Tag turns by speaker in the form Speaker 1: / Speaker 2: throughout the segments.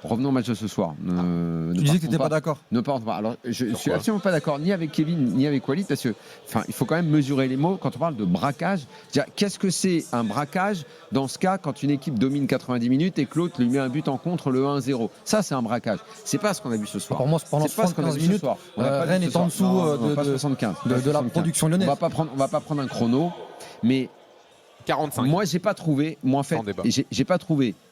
Speaker 1: revenons au match de ce soir.
Speaker 2: Tu disais que tu n'étais pas d'accord.
Speaker 1: Ne partons pas. Alors, je suis absolument pas d'accord ni avec Kevin ni avec Walid parce que, il faut quand même mesurer les mots quand on parle de braquage. Qu'est-ce que c'est un braquage dans ce cas quand une équipe domine 90 minutes et que l'autre lui met un but en contre le 1-0? Ça, c'est un braquage. C'est pas ce qu'on a vu ce soir.
Speaker 2: Pour moi, pendant 75 minutes, Rennes est en dessous de la production lyonnaise.
Speaker 1: On va pas prendre un chrono, mais
Speaker 3: 45.
Speaker 1: Moi, j'ai pas trouvé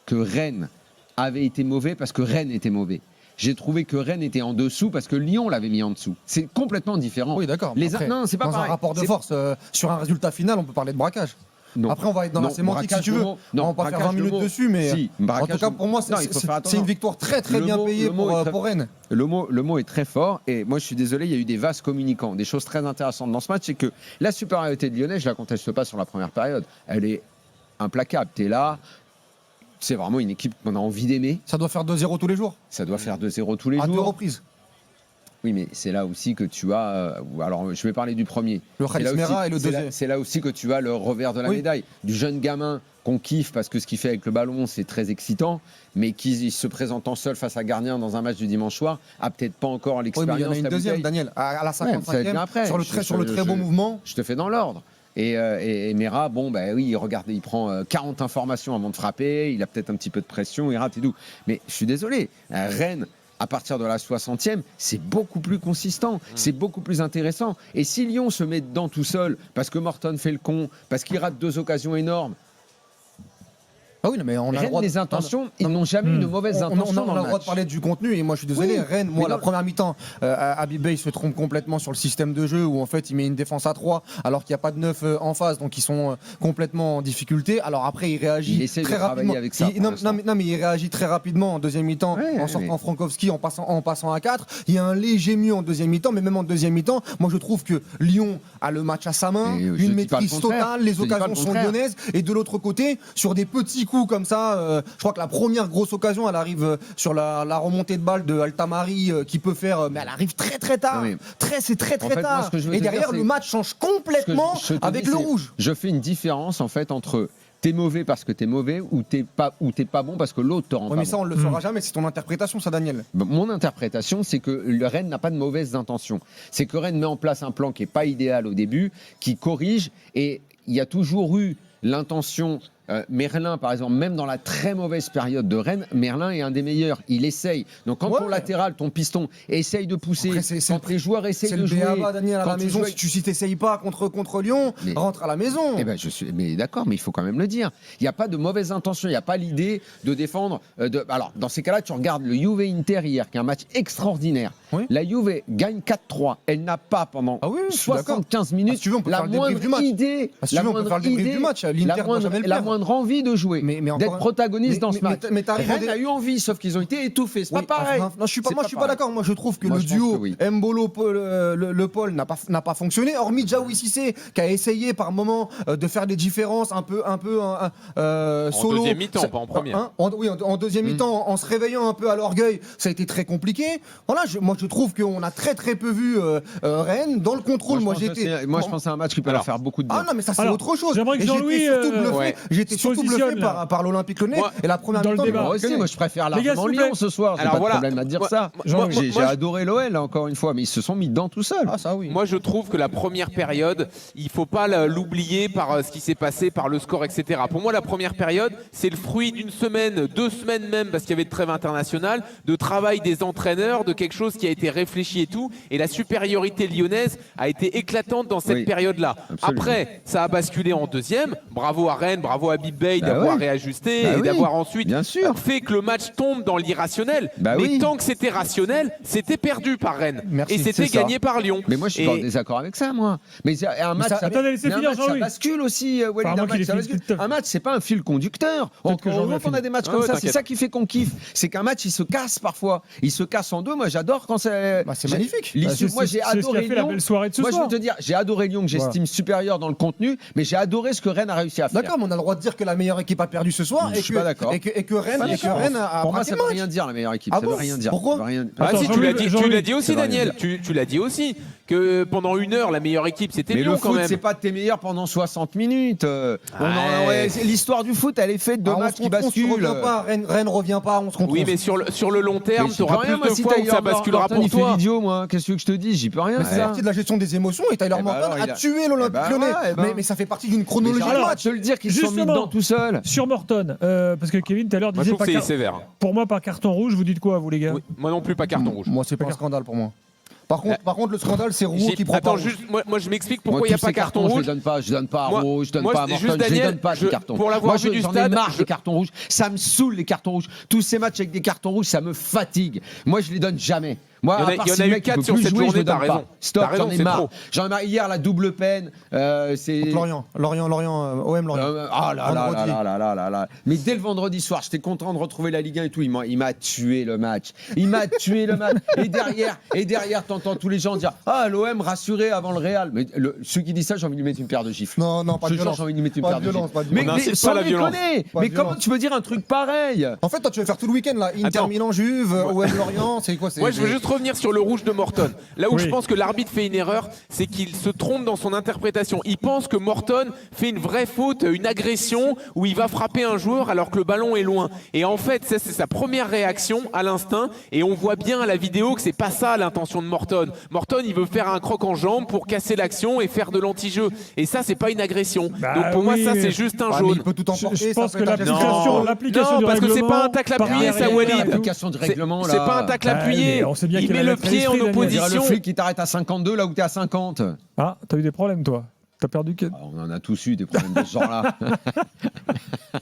Speaker 1: que Rennes avait été mauvais parce que Rennes était mauvais. J'ai trouvé que Rennes était en dessous parce que Lyon l'avait mis en dessous. C'est complètement différent.
Speaker 2: Oui, d'accord.
Speaker 1: Non, c'est pas
Speaker 2: dans
Speaker 1: pareil.
Speaker 2: Un rapport de force, sur un résultat final, on peut parler de braquage.
Speaker 1: Non.
Speaker 2: Après, on va être dans la sémantique si tu veux. On va pas faire 20 minutes dessus, mais en tout cas, pour moi, c'est une victoire très très bien payée pour Rennes.
Speaker 1: Le mot est très fort et moi je suis désolé, il y a eu des vases communicants, des choses très intéressantes dans ce match, c'est que la supériorité de Lyonnais, je la conteste pas sur la première période, elle est implacable. T'es là, c'est vraiment une équipe qu'on a envie d'aimer.
Speaker 2: Ça doit faire 2-0 tous les jours.
Speaker 1: Ça doit faire 2-0 tous les jours.
Speaker 2: À 2 reprises.
Speaker 1: Oui, mais c'est là aussi que tu as. Alors, je vais parler du premier.
Speaker 2: Le Khalis Mera et le deuxième.
Speaker 1: C'est là aussi que tu as le revers de la médaille. Du jeune gamin qu'on kiffe parce que ce qu'il fait avec le ballon, c'est très excitant, mais qui se présentant seul face à gardien dans un match du dimanche soir, a peut-être pas encore l'expérience.
Speaker 2: Oui, mais il y en a une deuxième, Daniel, à la 55e, sur le très bon mouvement.
Speaker 1: Je te fais dans l'ordre. Et Mera, il regarde, il prend 40 informations avant de frapper, il a peut-être un petit peu de pression, il rate et tout. Mais je suis désolé, Rennes, à partir de la 60e, c'est beaucoup plus consistant, c'est beaucoup plus intéressant. Et si Lyon se met dedans tout seul, parce que Morton fait le con, parce qu'il rate 2 occasions énormes,
Speaker 2: Ah oui, non, mais on a
Speaker 1: Rennes, les intentions, ils n'ont jamais eu de mauvaises intentions.
Speaker 2: On a le droit de parler du contenu, et moi je suis désolé, Rennes, la première mi-temps, Habib Beye se trompe complètement sur le système de jeu où en fait il met une défense à 3 alors qu'il n'y a pas de 9 en face, donc ils sont complètement en difficulté. Alors après il réagit très rapidement.
Speaker 1: Avec ça,
Speaker 2: mais il réagit très rapidement en deuxième mi-temps en sortant Frankowski, en passant à 4. Il y a un léger mieux en deuxième mi-temps, mais même en deuxième mi-temps, moi je trouve que Lyon a le match à sa main, une maîtrise totale, les occasions sont lyonnaises, et de l'autre côté, sur des petits coups comme ça, je crois que la première grosse occasion elle arrive sur la remontée de balle de Altamari qui peut faire, mais elle arrive très très tard, c'est très tard, et derrière le match change complètement avec le rouge.
Speaker 1: Je fais une différence en fait entre t'es mauvais parce que t'es mauvais ou t'es pas bon parce que l'autre te rend pas bon.
Speaker 2: Mais ça on le saura jamais, c'est ton interprétation ça, Daniel.
Speaker 1: Mon interprétation, c'est que le Rennes n'a pas de mauvaises intentions. C'est que Rennes met en place un plan qui est pas idéal au début, qui corrige, et il y a toujours eu l'intention. Merlin, par exemple, même dans la très mauvaise période de Rennes, Merlin est un des meilleurs. Il essaye. Donc, quand ton latéral, ton piston, essaye de pousser, quand les joueurs essayent de jouer.
Speaker 2: C'est le BABA, Daniel, à la maison. Si tu t'essayes pas contre Lyon, rentre à la maison.
Speaker 1: Eh ben, mais d'accord, mais il faut quand même le dire. Il n'y a pas de mauvaise intention. Il n'y a pas l'idée de défendre. Alors, dans ces cas-là, tu regardes le Juve Inter hier, qui est un match extraordinaire. Oui. La Juve gagne 4-3. Elle n'a pas pendant 75 minutes la moindre idée. La moindre idée du match. La moindre envie de jouer, d'être protagoniste dans ce match. Rennes a eu envie, sauf qu'ils ont été étouffés. C'est pas pareil.
Speaker 2: Je suis pas d'accord. Moi, je trouve que le duo Mbolo Le Paul n'a pas fonctionné. Hormis Diawy Cissé qui a essayé par moment de faire des différences un peu solo.
Speaker 3: En deuxième mi-temps, pas en première.
Speaker 2: Oui, en deuxième mi-temps, en se réveillant un peu à l'orgueil, ça a été très compliqué. Voilà, moi je trouve qu'on a très très peu vu Rennes dans le contrôle.
Speaker 1: Moi, je pense à un match qui peut leur faire beaucoup de bien.
Speaker 2: Ah non, mais ça c'est autre chose.
Speaker 4: J'aimerais que Jean-Louis
Speaker 2: J'étais surtout bluffé par l'Olympique Lyonnais et la première mi-temps.
Speaker 1: Moi aussi, je préfère largement Lyon ce soir. J'ai pas de problème à dire ça. J'ai adoré l'OL encore une fois, mais ils se sont mis dedans tout seuls.
Speaker 2: Ah ça oui.
Speaker 3: Moi, je trouve que la première période, il faut pas l'oublier par ce qui s'est passé, par le score, etc. Pour moi, la première période, c'est le fruit d'une semaine, 2 semaines même, parce qu'il y avait de trêve internationale, de travail des entraîneurs, de quelque chose qui a été réfléchi et tout. Et la supériorité lyonnaise a été éclatante dans cette période-là. Après, ça a basculé en deuxième. Bravo à Rennes, bravo à Habib Beye d'avoir réajusté et d'avoir ensuite fait que le match tombe dans l'irrationnel. Mais tant que c'était rationnel, c'était perdu par Rennes. Et c'était gagné par Lyon.
Speaker 1: Mais moi, je suis pas en désaccord avec ça, moi. Mais un match, ça bascule aussi, Walid. Un match, c'est pas un fil conducteur. On a des matchs comme ça. C'est ça qui fait qu'on kiffe. C'est qu'un match, il se casse parfois. Il se casse en deux. Moi, j'adore quand c'est.
Speaker 2: C'est magnifique.
Speaker 1: Moi, j'ai adoré Lyon.
Speaker 4: Moi,
Speaker 1: je veux te dire, j'ai adoré Lyon, que j'estime supérieur dans le contenu, mais j'ai adoré ce que Rennes a réussi à faire.
Speaker 2: D'accord, mais on a le droit de dire que la meilleure équipe a perdu ce soir
Speaker 1: Je suis pas d'accord.
Speaker 2: et que Rennes a
Speaker 1: Pour moi,
Speaker 2: braqué
Speaker 1: ça
Speaker 2: le
Speaker 1: veut
Speaker 2: match.
Speaker 1: rien dire, la meilleure équipe.
Speaker 2: Ah
Speaker 1: Ça veut
Speaker 2: bon
Speaker 1: rien dire.
Speaker 2: Pourquoi
Speaker 1: Ça veut rien-
Speaker 3: Ah si, tu l'as dit aussi,
Speaker 1: Ça va rien
Speaker 3: Daniel. Tu l'as dit aussi que pendant 1 heure, la meilleure équipe, c'était
Speaker 1: Mais
Speaker 3: Lyon
Speaker 1: le
Speaker 3: quand
Speaker 1: foot,
Speaker 3: même.
Speaker 1: c'est pas tes meilleurs pendant 60 minutes.
Speaker 3: Ouais.
Speaker 1: L'histoire du foot, elle est faite de
Speaker 2: Ah,
Speaker 1: matchs qui
Speaker 2: on
Speaker 1: basculent.
Speaker 2: revient pas, Rennes revient pas, on se contre.
Speaker 3: Oui, mais sur le long terme,
Speaker 1: Mais
Speaker 3: tu auras
Speaker 1: j'y peux rien,
Speaker 3: plus de
Speaker 1: moi, si
Speaker 3: fois où
Speaker 1: Tyler
Speaker 3: ça basculera
Speaker 1: Morton,
Speaker 3: pour
Speaker 1: il fait
Speaker 3: toi.
Speaker 1: l'idiot, moi. Qu'est-ce que je te dis? J'y peux rien.
Speaker 2: Mais
Speaker 1: de
Speaker 2: c'est
Speaker 1: ça.
Speaker 2: partie de la gestion des émotions et Tyler
Speaker 1: Eh ben
Speaker 2: Morton
Speaker 1: alors,
Speaker 2: a tué l'Olympique
Speaker 1: Eh ben
Speaker 2: Lyonnais.
Speaker 1: ouais, eh ben.
Speaker 2: Mais ça fait partie d'une
Speaker 1: Mais
Speaker 2: chronologie de
Speaker 1: j'arrête
Speaker 2: match.
Speaker 1: de te le dire qu'ils se sont mis
Speaker 4: Justement.
Speaker 1: dedans tout seuls.
Speaker 4: Sur Morton, parce que Kevin tout à l'heure
Speaker 3: Moi, je
Speaker 4: disait
Speaker 3: trouve que c'est sévère.
Speaker 4: pour moi pas carton rouge, vous dites quoi vous les gars?
Speaker 3: Oui, moi non plus, pas carton rouge.
Speaker 2: Moi, c'est pas un scandale pour moi. Par contre, le scandale, c'est Rouault qui prend
Speaker 3: Attends,
Speaker 2: pas rouge.
Speaker 3: juste, moi je m'explique
Speaker 1: Moi,
Speaker 3: pourquoi il n'y a
Speaker 1: tous
Speaker 3: pas
Speaker 1: ces
Speaker 3: carton
Speaker 1: cartons,
Speaker 3: rouge.
Speaker 1: je donne pas à
Speaker 3: Moi-
Speaker 1: Rouault, je donne
Speaker 3: moi,
Speaker 1: pas à
Speaker 3: juste
Speaker 1: Morton, je les
Speaker 3: Daniel,
Speaker 1: donne pas
Speaker 3: je-
Speaker 1: les cartons.
Speaker 3: pour l'avoir
Speaker 1: Moi,
Speaker 3: vu du
Speaker 1: j'en ai
Speaker 3: stade,
Speaker 1: marre des cartons rouges. Ça me saoule les cartons rouges. Tous ces matchs avec des cartons rouges, ça me fatigue. Moi, je les donne jamais. Moi,
Speaker 3: Il y en a-
Speaker 1: à part
Speaker 3: il y en
Speaker 1: si
Speaker 3: a
Speaker 1: le
Speaker 3: eu
Speaker 1: mec, il
Speaker 3: 4
Speaker 1: peut
Speaker 3: sur
Speaker 1: plus
Speaker 3: cette
Speaker 1: jouer, je
Speaker 3: journée,
Speaker 1: le donne
Speaker 3: t'as
Speaker 1: pas.
Speaker 3: raison.
Speaker 1: Stop,
Speaker 3: T'as raison,
Speaker 1: j'en ai
Speaker 3: c'est
Speaker 1: marre.
Speaker 3: trop.
Speaker 1: J'en ai marre. Hier, la double peine, c'est.
Speaker 2: Lorient, OM Lorient.
Speaker 1: Ah là là
Speaker 2: Vendredi.
Speaker 1: là là là là là. Mais dès le vendredi soir, j'étais content de retrouver la Ligue 1 et tout. Il m'a tué le match. Il m'a tué le match. Et derrière, t'entends tous les gens dire ah l'OM rassuré avant le Real. Mais ceux qui disent ça, j'ai envie de lui mettre une paire de gifles.
Speaker 2: Non, pas de
Speaker 1: Ce jour,
Speaker 2: violence.
Speaker 1: j'ai envie de lui mettre une
Speaker 2: Pas
Speaker 1: paire
Speaker 2: de
Speaker 1: de
Speaker 2: violence,
Speaker 1: gifles.
Speaker 2: pas de violence.
Speaker 3: On n'incite
Speaker 1: sans
Speaker 3: pas la violence.
Speaker 1: déconner.
Speaker 2: Pas de
Speaker 1: Mais comment
Speaker 2: violence.
Speaker 1: tu peux dire un truc pareil?
Speaker 2: En fait, toi, tu vas faire tout le week-end là. Inter
Speaker 3: Attends.
Speaker 2: Milan, Juve, OM Lorient, c'est quoi?
Speaker 3: Moi, je veux juste revenir sur le rouge de Morton. Là où
Speaker 4: Oui.
Speaker 3: je pense que l'arbitre fait une erreur, c'est qu'il se trompe dans son interprétation. Il pense que Morton fait une vraie faute, une agression, où il va frapper un joueur alors que le ballon est loin. Et en fait, ça, c'est sa première réaction à l'instinct. Et on voit bien à la vidéo que c'est pas ça l'intention de Morton. Morton, il veut faire un croc en jambe pour casser l'action et faire de l'anti-jeu. Et ça, c'est pas une agression.
Speaker 4: Bah
Speaker 3: Donc pour moi,
Speaker 4: oui,
Speaker 3: ça,
Speaker 4: mais-
Speaker 3: c'est juste un
Speaker 2: Ouais, mais
Speaker 3: jaune.
Speaker 2: il peut tout emporter.
Speaker 4: Je
Speaker 2: ça
Speaker 4: pense
Speaker 2: peut
Speaker 4: que
Speaker 2: être
Speaker 4: l'application
Speaker 3: Non.
Speaker 4: l'application
Speaker 3: Non,
Speaker 4: du
Speaker 3: parce que c'est
Speaker 4: règlement
Speaker 3: pas un tacle
Speaker 4: par
Speaker 3: appuyé, ça,
Speaker 4: derrière
Speaker 3: Walid.
Speaker 4: et tout.
Speaker 1: L'application du règlement, là.
Speaker 3: C'est pas un tacle
Speaker 4: Ah,
Speaker 3: appuyé.
Speaker 4: mais on sait bien
Speaker 3: Il
Speaker 4: qu'il
Speaker 3: met
Speaker 4: a
Speaker 3: le
Speaker 4: la
Speaker 3: pied en
Speaker 4: esprit, Daniel.
Speaker 1: On dirait le
Speaker 3: opposition.
Speaker 1: flic qui t'arrête à 52 là où t'es à 50.
Speaker 4: Ah, t'as eu des problèmes toi? T'as perdu que...
Speaker 1: Ah, on en a tous eu des problèmes de ce genre-là.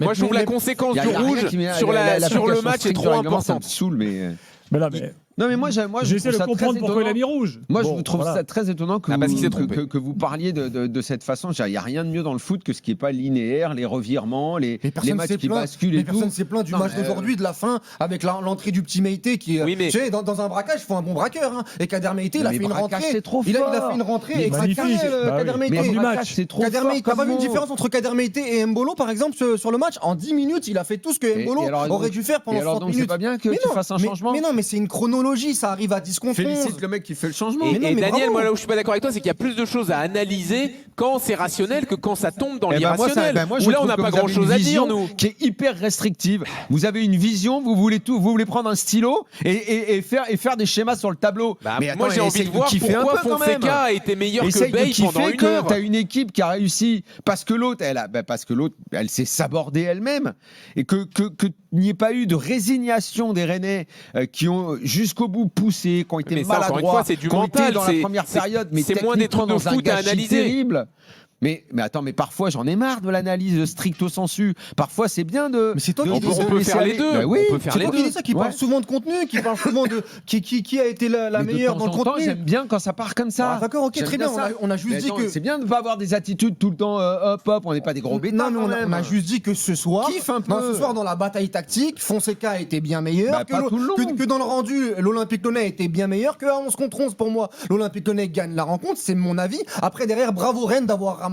Speaker 3: Moi, je trouve la conséquence du rouge sur le match est trop
Speaker 1: Ça me
Speaker 3: importante.
Speaker 1: saoule, mais.
Speaker 4: Mais là, mais
Speaker 1: Non, mais moi, je
Speaker 4: j'essaie
Speaker 1: trouve
Speaker 4: de
Speaker 1: ça très
Speaker 4: comprendre pourquoi il a
Speaker 1: étonnant.
Speaker 4: mis rouge.
Speaker 1: Moi,
Speaker 4: Bon,
Speaker 1: je trouve
Speaker 4: voilà.
Speaker 1: ça très étonnant que,
Speaker 3: Ah, parce qu'il s'est
Speaker 1: vous,
Speaker 3: trompé.
Speaker 1: que vous parliez de cette façon. Il n'y a rien de mieux dans le foot que ce qui n'est pas linéaire, les revirements, les matchs qui basculent
Speaker 2: mais
Speaker 1: et tout.
Speaker 2: personne s'est plaint du
Speaker 1: Non,
Speaker 2: match
Speaker 1: mais,
Speaker 2: d'aujourd'hui, de la fin, avec l'entrée du petit Meïté qui,
Speaker 3: Oui, mais-
Speaker 2: tu sais, dans un braquage, il faut un bon braqueur. Hein. Et Kader Meïté, il a
Speaker 1: Mais
Speaker 2: fait une
Speaker 1: braquage,
Speaker 2: rentrée.
Speaker 1: c'est trop
Speaker 2: Il a
Speaker 1: fort.
Speaker 2: fait une rentrée
Speaker 4: Mais
Speaker 2: extraordinaire,
Speaker 4: magnifique. Bah
Speaker 2: Kader
Speaker 4: oui.
Speaker 2: Meïté.
Speaker 4: Mais
Speaker 1: Mais
Speaker 4: du
Speaker 1: braquage,
Speaker 4: match.
Speaker 1: c'est trop
Speaker 2: Kader
Speaker 1: fort.
Speaker 2: Meïté, t'as pas vu une
Speaker 1: comme
Speaker 2: différence entre Kader Meïté et Mbolo, par exemple, sur le match? En 10 minutes, il a fait tout ce que Mbolo
Speaker 1: alors,
Speaker 2: aurait dû faire pendant
Speaker 1: et alors,
Speaker 2: 60
Speaker 1: donc, c'est
Speaker 2: minutes.
Speaker 1: pas bien que
Speaker 2: Mais
Speaker 1: tu
Speaker 2: non,
Speaker 1: fasses un
Speaker 2: mais-
Speaker 1: changement?
Speaker 2: Mais non, mais c'est une chronologie, ça arrive à 10 contre 11.
Speaker 1: Félicite le mec qui fait le changement.
Speaker 3: Et,
Speaker 2: Mais non,
Speaker 3: et
Speaker 2: mais
Speaker 3: Daniel,
Speaker 2: bravo.
Speaker 3: moi là où je suis pas d'accord avec toi, c'est qu'il y a plus de choses à analyser quand c'est rationnel que quand ça tombe dans
Speaker 1: Eh ben,
Speaker 3: l'irrationnel.
Speaker 1: moi, je
Speaker 3: Où là, on
Speaker 1: trouve
Speaker 3: n'a
Speaker 1: que
Speaker 3: pas
Speaker 1: vous avez
Speaker 3: grand chose
Speaker 1: une
Speaker 3: à dire,
Speaker 1: vision
Speaker 3: nous.
Speaker 1: qui est hyper restrictive. Vous avez une vision, vous voulez prendre un stylo et faire des schémas sur le tableau.
Speaker 3: Bah,
Speaker 1: Mais
Speaker 3: moi,
Speaker 1: attends,
Speaker 3: j'ai envie
Speaker 1: essaye
Speaker 3: de voir
Speaker 1: kiffer un
Speaker 3: pourquoi
Speaker 1: peu, quand même.
Speaker 3: Fonseca a été meilleur
Speaker 1: Essaye
Speaker 3: que
Speaker 1: de
Speaker 3: Bale pendant
Speaker 1: kiffer
Speaker 3: une
Speaker 1: que
Speaker 3: heure.
Speaker 1: t'as une équipe qui a réussi parce que l'autre, elle s'est sabordée elle-même et que n'y ait pas eu de résignation des Rennais qui ont jusqu'au bout poussé, qui ont été
Speaker 3: Mais ça, encore une
Speaker 1: maladroits,
Speaker 3: fois, c'est du
Speaker 1: qui ont été
Speaker 3: mental,
Speaker 1: dans
Speaker 3: c'est-
Speaker 1: la première
Speaker 3: c'est-
Speaker 1: période, mais
Speaker 3: c'est moins des trucs
Speaker 1: techniquement
Speaker 3: de
Speaker 1: dans un
Speaker 3: foot à
Speaker 1: gâchis
Speaker 3: analyser.
Speaker 1: terrible. Mais attends, mais parfois j'en ai marre de l'analyse stricto sensu. Parfois c'est bien de.
Speaker 2: Mais c'est toi
Speaker 1: de-
Speaker 2: qui
Speaker 1: de
Speaker 2: dis
Speaker 1: se
Speaker 2: ça.
Speaker 3: On peut
Speaker 1: laisser
Speaker 3: faire les
Speaker 1: aller.
Speaker 3: deux.
Speaker 1: Bah oui,
Speaker 3: On peut faire
Speaker 2: C'est
Speaker 3: les
Speaker 2: toi
Speaker 3: deux.
Speaker 2: qui dis ça, qui
Speaker 1: Ouais.
Speaker 2: parle souvent de contenu, qui parle souvent de qui a été la
Speaker 1: Mais de
Speaker 2: meilleure
Speaker 1: temps
Speaker 2: dans le
Speaker 1: en temps,
Speaker 2: contenu.
Speaker 1: j'aime bien quand ça part comme ça.
Speaker 2: Ah, d'accord, ok,
Speaker 1: J'aime
Speaker 2: très bien.
Speaker 1: ça.
Speaker 2: On a juste
Speaker 1: Mais
Speaker 2: dit
Speaker 1: attends,
Speaker 2: que.
Speaker 1: c'est bien de ne pas avoir des attitudes tout le temps hop, on n'est pas des gros bêtas.
Speaker 2: Non, mais
Speaker 1: quand
Speaker 2: on
Speaker 1: même.
Speaker 2: a juste dit que ce soir,
Speaker 1: Kiffe un
Speaker 2: non,
Speaker 1: peu.
Speaker 2: ce soir dans la bataille tactique, Fonseca était bien meilleur,
Speaker 1: Bah, pas tout le long.
Speaker 2: que dans le rendu, l'Olympique Lyonnais était bien meilleur que à 11 contre 11 pour moi. L'Olympique Lyonnais gagne la rencontre, c'est mon avis. Après, derrière, bravo Rennes d'avoir ramassé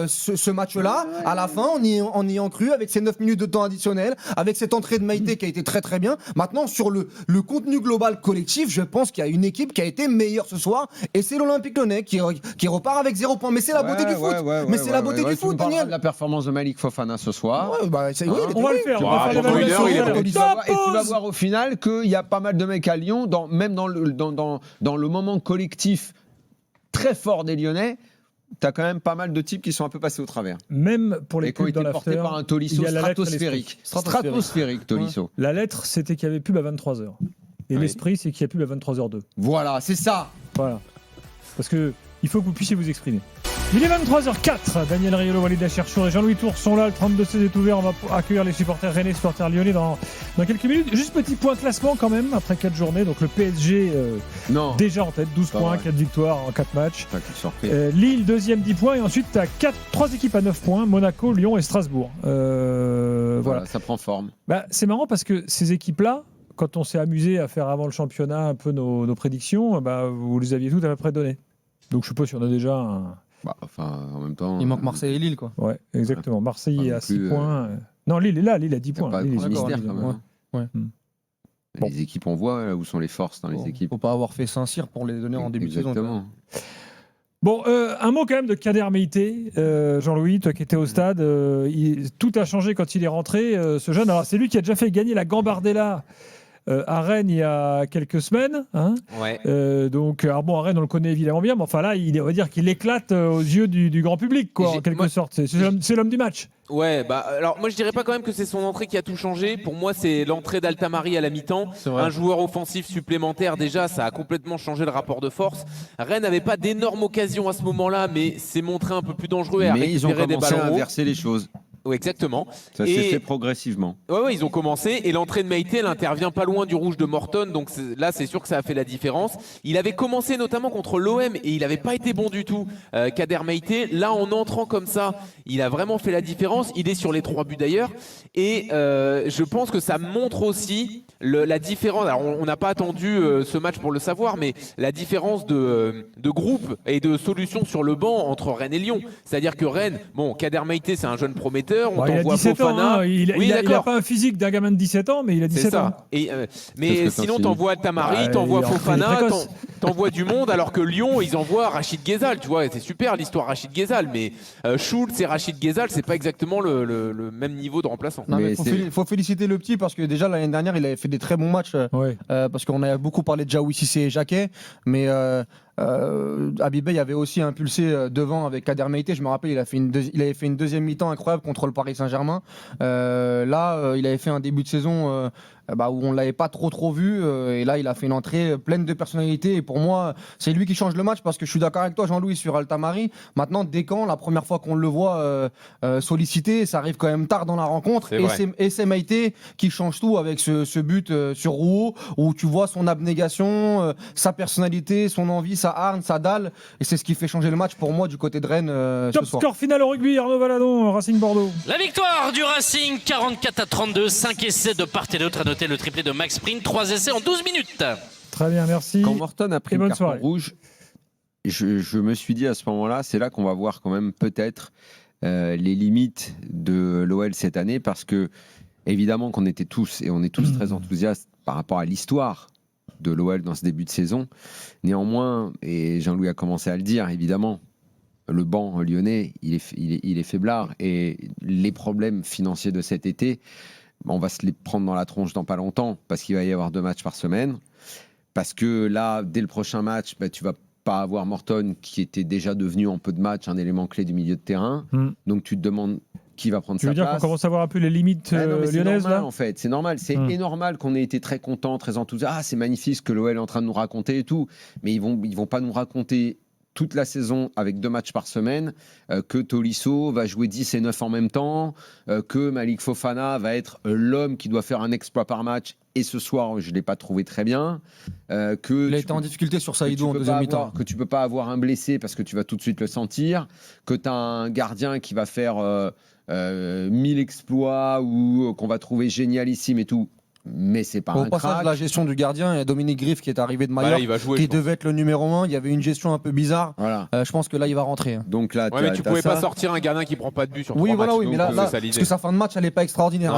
Speaker 2: ce match-là à la fin en ayant cru avec ces 9 minutes de temps additionnel, avec cette entrée de Maïté qui a été très très bien. Maintenant, sur le contenu global collectif, je pense qu'il y a une équipe qui a été meilleure ce soir et c'est l'Olympique Lyonnais qui repart avec 0 points. Mais c'est la beauté du foot. Mais c'est la beauté du
Speaker 1: Tu
Speaker 2: foot,
Speaker 1: nous parleras
Speaker 2: Daniel.
Speaker 1: de la performance de Malik Fofana ce soir.
Speaker 2: Ouais, bah, c'est- oui, il était
Speaker 4: On va le
Speaker 2: oui.
Speaker 4: faire, on
Speaker 3: Ah,
Speaker 4: va faire
Speaker 3: pendant une
Speaker 4: l'évaluation.
Speaker 3: heure, il est
Speaker 4: tout à l'heure.
Speaker 1: Et tu vas
Speaker 4: Pause.
Speaker 1: voir au final qu'il y a pas mal de mecs à Lyon, même dans le moment collectif très fort des Lyonnais, tu as quand même pas mal de types qui sont un peu passés au travers.
Speaker 4: Même pour les
Speaker 1: Et qui ont
Speaker 4: pubs
Speaker 1: été
Speaker 4: dans
Speaker 1: portés
Speaker 4: l'after,
Speaker 1: par un
Speaker 4: il
Speaker 1: Tolisso
Speaker 4: y a la lettre et
Speaker 1: stratosphérique.
Speaker 4: l'esprit.
Speaker 1: Stratosphérique, Tolisso.
Speaker 4: La lettre, c'était qu'il y avait pub à 23h. Et
Speaker 3: Oui.
Speaker 4: l'esprit, c'est qu'il y a pub à 23h02.
Speaker 1: Voilà, c'est ça.
Speaker 4: Voilà. Parce que il faut que vous puissiez vous exprimer. Il est 23h04. Daniel Riolo, Walid Acharchour et Jean-Louis Tour sont là. Le 32-16 est ouvert. On va accueillir les supporters rennais, supporters lyonnais dans quelques minutes. Juste petit point classement quand même, après 4 journées. Donc le PSG
Speaker 1: Non.
Speaker 4: déjà en tête, 12
Speaker 1: Pas
Speaker 4: points,
Speaker 1: vrai.
Speaker 4: 4 victoires en 4 matchs.
Speaker 1: Putain, quelle surprise.
Speaker 4: Lille, deuxième, 10 points. Et ensuite, tu as 3 équipes à 9 points. Monaco, Lyon et Strasbourg. Voilà.
Speaker 1: Ça prend forme.
Speaker 4: Bah, c'est marrant parce que ces équipes-là, quand on s'est amusé à faire avant le championnat un peu nos prédictions, bah, vous les aviez toutes à peu près données. Donc je suppose qu'il y en a déjà
Speaker 1: En même temps.
Speaker 2: Il manque Marseille et Lille, quoi.
Speaker 4: Ouais, exactement. Marseille
Speaker 1: Pas
Speaker 4: à
Speaker 1: non
Speaker 4: 6
Speaker 1: plus,
Speaker 4: points. Non, Lille est là, Lille a 10
Speaker 1: Il n'y a
Speaker 4: points.
Speaker 1: pas de
Speaker 4: Lille est
Speaker 1: grand
Speaker 4: d'accord,
Speaker 1: mystère
Speaker 4: Lille.
Speaker 1: quand même.
Speaker 2: Ouais.
Speaker 4: Bon.
Speaker 1: Les équipes, on voit où sont les forces dans les équipes.
Speaker 2: Faut pas avoir fait Saint-Cyr pour les donner en début de saison.
Speaker 1: Exactement.
Speaker 4: Bon, un mot quand même de Kader Meïté. Jean-Louis, toi qui étais au stade, tout a changé quand il est rentré, ce jeune. Alors, c'est lui qui a déjà fait gagner la Gambardella à Rennes il y a quelques semaines. Hein.
Speaker 3: Ouais.
Speaker 4: Alors bon, à Rennes, on le connaît évidemment bien, mais enfin là, on va dire qu'il éclate aux yeux du grand public, quoi, en quelque sorte. C'est l'homme du match.
Speaker 3: Ouais, alors moi je dirais pas quand même que c'est son entrée qui a tout changé. Pour moi, c'est l'entrée d'Altamari à la mi-temps. Un joueur offensif supplémentaire, déjà, ça a complètement changé le rapport de force. Rennes n'avait pas d'énormes occasions à ce moment-là, mais s'est montré un peu plus dangereux et a
Speaker 1: Mais ils ont
Speaker 3: récupéré des
Speaker 1: commencé
Speaker 3: ballons
Speaker 1: à
Speaker 3: hauts.
Speaker 1: inverser les choses.
Speaker 3: Oui, exactement.
Speaker 1: Ça s'est fait progressivement.
Speaker 3: Ouais, ils ont commencé et l'entrée de Meïté, elle intervient pas loin du rouge de Morton, donc là c'est sûr que ça a fait la différence. Il avait commencé notamment contre l'OM et il n'avait pas été bon du tout, Kader Meïté. Là, en entrant comme ça, il a vraiment fait la différence. Il est sur les 3 buts d'ailleurs et je pense que ça montre aussi la différence. Alors on n'a pas attendu ce match pour le savoir, mais la différence de groupe et de solution sur le banc entre Rennes et Lyon. C'est-à-dire que Rennes, bon, Kader Meïté c'est un jeune prometteur. On
Speaker 4: il a 17
Speaker 3: Fofana.
Speaker 4: ans, hein. Il a pas un physique d'un gamin de 17 ans, mais il a 17 ans.
Speaker 3: Et, mais sinon, t'envoies Tamari, t'envoies Fofana, t'envoies du monde, alors que Lyon, ils envoient Rachid Ghezal. Tu vois, c'est super l'histoire Rachid Ghezal, mais Schultz et Rachid Ghezal, c'est pas exactement le même niveau de remplaçant.
Speaker 2: Il faut féliciter le petit parce que déjà l'année dernière, il avait fait des très bons matchs. Parce qu'on a beaucoup parlé de Jaoui Cissé et Jacquet, mais Habibey avait aussi impulsé devant avec Kader Meïté. Je me rappelle, il avait fait une deuxième mi-temps incroyable contre le Paris Saint-Germain. Là, il avait fait un début de saison où on l'avait pas trop vu. Et là, il a fait une entrée pleine de personnalité. Et pour moi, c'est lui qui change le match parce que je suis d'accord avec toi, Jean-Louis, sur Altamari. Maintenant, Descamps, la première fois qu'on le voit sollicité, ça arrive quand même tard dans la rencontre. Et c'est Meïté qui change tout avec ce but sur Rouault où tu vois son abnégation, sa personnalité, son envie, sa hargne, sa dalle. Et c'est ce qui fait changer le match pour moi du côté de Rennes
Speaker 4: Top
Speaker 2: ce soir.
Speaker 4: Score final au rugby, Arnaud Valadon, Racing Bordeaux.
Speaker 5: La victoire du Racing, 44-32, 5 essais de part et d'autre. À noter le triplé de Max Sprint, 3 essais en 12 minutes.
Speaker 4: Très bien, merci.
Speaker 1: Quand Morton a pris le carton rouge, je me suis dit à ce moment-là, c'est là qu'on va voir quand même peut-être les limites de l'OL cette année, parce que évidemment qu'on était tous, et on est tous très enthousiastes par rapport à l'histoire de l'OL dans ce début de saison. Néanmoins, et Jean-Louis a commencé à le dire, évidemment, le banc lyonnais, il est faiblard, et les problèmes financiers de cet été, on va se les prendre dans la tronche dans pas longtemps, parce qu'il va y avoir 2 matchs par semaine, parce que là, dès le prochain match, tu vas pas avoir Morton, qui était déjà devenu en peu de matchs un élément clé du milieu de terrain, donc tu te demandes qui va prendre sa place.
Speaker 4: Tu veux dire qu'on commence à voir un peu les limites lyonnaises,
Speaker 1: c'est normal,
Speaker 4: là
Speaker 1: en fait, c'est normal. C'est normal qu'on ait été très contents, très enthousiastes. Ah, c'est magnifique ce que l'OL est en train de nous raconter et tout. Mais ils vont pas nous raconter toute la saison avec 2 matchs par semaine, que Tolisso va jouer 10 et 9 en même temps, que Malik Fofana va être l'homme qui doit faire un exploit par match. Et ce soir, je ne l'ai pas trouvé très bien.
Speaker 2: Il a été en difficulté sur Saïdou en deuxième mi-temps.
Speaker 1: Que tu ne peux pas avoir un blessé parce que tu vas tout de suite le sentir. Que tu as un gardien qui va faire 1000 exploits ou qu'on va trouver génialiste et tout. Mais c'est pas un crack. Au passage,
Speaker 2: la gestion du gardien, il y a Dominique Griff qui est arrivé de Mallorca, qui devait être le numéro 1. Il y avait une gestion un peu bizarre. Voilà. Je pense que là, il va rentrer.
Speaker 1: Donc là,
Speaker 3: mais tu pouvais pas sortir un gardien qui prend pas de but sur 3 matchs.
Speaker 2: Oui, mais là, parce que sa fin de match, elle n'est pas extraordinaire.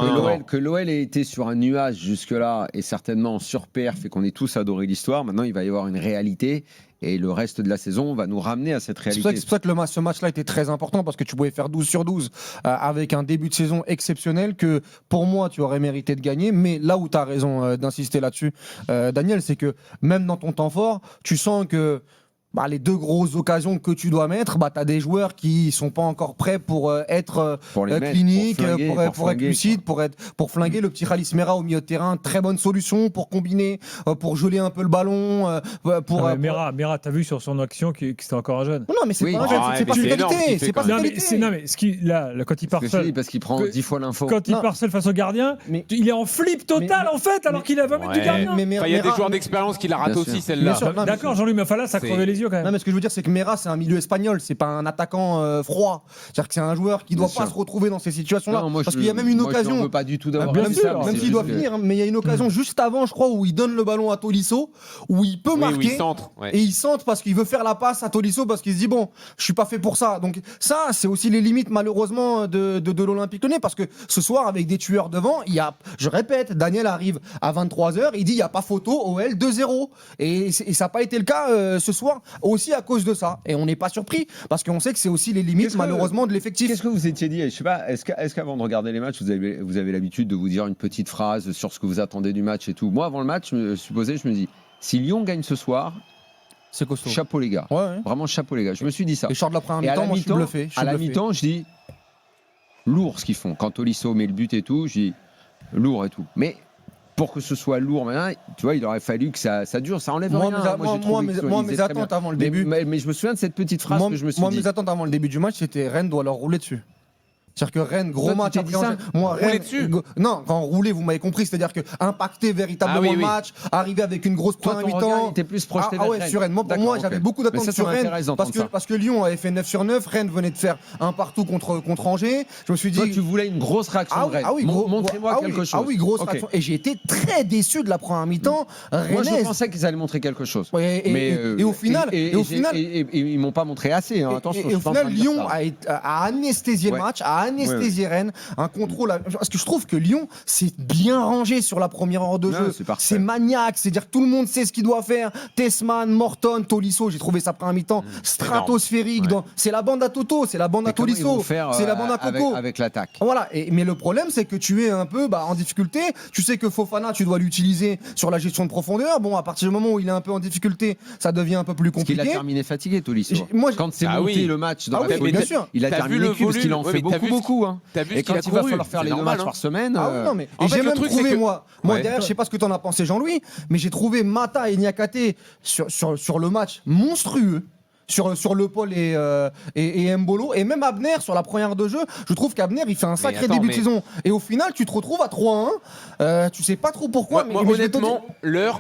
Speaker 1: Que l'OL ait été sur un nuage jusque-là et certainement en surperf et qu'on ait tous adoré l'histoire, maintenant, il va y avoir une réalité. Et le reste de la saison va nous ramener à cette réalité.
Speaker 2: C'est pour ça que ce match-là était très important parce que tu pouvais faire 12 sur 12 avec un début de saison exceptionnel que pour moi tu aurais mérité de gagner. Mais là où tu as raison d'insister là-dessus, Daniel, c'est que même dans ton temps fort, tu sens que les 2 grosses occasions que tu dois mettre, tu as des joueurs qui sont pas encore prêts pour être cliniques, pour être lucides, pour flinguer. Le petit Khalis Mera au milieu de terrain, très bonne solution pour combiner, pour geler un peu le ballon.
Speaker 4: Mera, t'as vu sur son action que c'était encore un jeune.
Speaker 2: Non, mais c'est pas un jeune, c'est pas sa qualité. C'est pas sa qualité.
Speaker 4: Non, mais là, quand il part seul.
Speaker 1: Parce qu'il prend 10 fois l'info.
Speaker 4: Quand il part seul face au gardien, il est en flip total en fait, alors qu'il a 20 mètres du gardien.
Speaker 3: Il y a des joueurs d'expérience qui la ratent aussi, celle-là.
Speaker 4: D'accord, Jean-Louis, mais là, ça crevait les yeux. quand même.
Speaker 2: Non, mais ce que je veux dire, c'est que Mera, c'est un milieu espagnol, c'est pas un attaquant froid. C'est-à-dire que c'est un joueur qui doit pas se retrouver dans ces situations-là. Parce qu'il y a même une occasion.
Speaker 1: Je veux pas du tout d'avoir
Speaker 4: bien sûr,
Speaker 2: même s'il doit finir, mais il y a une occasion juste avant, je crois, où il donne le ballon à Tolisso, où il peut marquer.
Speaker 3: Où il centre,
Speaker 2: et il centre parce qu'il veut faire la passe à Tolisso parce qu'il se dit bon, je suis pas fait pour ça. Donc ça, c'est aussi les limites malheureusement de l'Olympique Lyonnais, parce que ce soir, avec des tueurs devant, il y a, je répète, Daniel arrive à 23h, il dit il y a pas photo, OL 2-0, et ça n'a pas été le cas ce soir aussi à cause de ça. Et on n'est pas surpris parce qu'on sait que c'est aussi les limites malheureusement de l'effectif.
Speaker 1: Qu'est-ce que vous étiez dit? Je sais pas. Est-ce qu'avant de regarder les matchs, vous avez l'habitude de vous dire une petite phrase sur ce que vous attendez du match et tout? Moi, avant le match, je me dis, si Lyon gagne ce soir,
Speaker 2: c'est costaud.
Speaker 1: Chapeau les gars.
Speaker 2: Ouais.
Speaker 1: Vraiment chapeau les gars. Je me suis dit ça.
Speaker 2: Et je sors de la première mi-temps, moi je suis bluffé.
Speaker 1: À la mi-temps, je dis lourd ce qu'ils font. Quand Tolisso met le but et tout, je dis lourd et tout. Mais pour que ce soit lourd maintenant, tu vois, il aurait fallu que ça dure. Ça enlève rien.
Speaker 2: Moi, mes attentes avant le début.
Speaker 1: Mais je me souviens de cette petite phrase que je me suis dit.
Speaker 2: Moi, mes attentes avant le début du match, c'était Rennes doit leur rouler dessus. C'est-à-dire que Rennes, gros match.
Speaker 3: Moi, Rennes, dessus.
Speaker 2: Non, quand rouler, vous m'avez compris. C'est-à-dire que impacter véritablement le match, arriver avec une grosse première mi-temps.
Speaker 1: Il était plus projeté vers Rennes.
Speaker 2: Sur Rennes. Moi, pour moi, j'avais beaucoup d'attentes sur Rennes parce que Lyon avait fait 9/9. Rennes venait de faire un partout contre Angers. Je me suis dit.
Speaker 1: Toi, tu voulais une grosse réaction de Rennes. Montrez-moi quelque chose.
Speaker 2: Ah oui, grosse réaction. Et j'ai été très déçu de la première mi-temps.
Speaker 1: Moi, je pensais qu'ils allaient montrer quelque chose.
Speaker 2: Et au final,
Speaker 1: ils m'ont pas montré assez. Attention.
Speaker 2: Et au final, Lyon a anesthésié le match, a anesthésié Rennes. Un contrôle. Parce que je trouve que Lyon, c'est bien rangé sur la première heure de jeu. C'est maniaque. C'est-à-dire que tout le monde sait ce qu'il doit faire. Tessman, Morton, Tolisso, j'ai trouvé ça première mi-temps stratosphérique. C'est la bande à Toto, c'est la bande à Tolisso, c'est la bande à Coco.
Speaker 1: Avec l'attaque.
Speaker 2: Voilà. Mais le problème, c'est que tu es un peu en difficulté. Tu sais que Fofana, tu dois l'utiliser sur la gestion de profondeur. Bon, à partir du moment où il est un peu en difficulté, ça devient un peu plus compliqué.
Speaker 1: Parce qu'il a terminé fatigué, Tolisso. Quand c'est monté le match dans la folie, il a terminé parce qu'il en fait beaucoup. Et quand il va falloir faire les 2 matchs par semaine.
Speaker 2: Et j'ai même trouvé, moi derrière, je sais pas ce que t'en as pensé, Jean-Louis, mais j'ai trouvé Mata et Niakate sur le match monstrueux. Sur Le Paul et Mbolo, et même Abner sur la première de jeu. Je trouve qu'Abner il fait un sacré début de saison, et au final tu te retrouves à 3-1. Tu sais pas trop pourquoi.
Speaker 3: Moi honnêtement,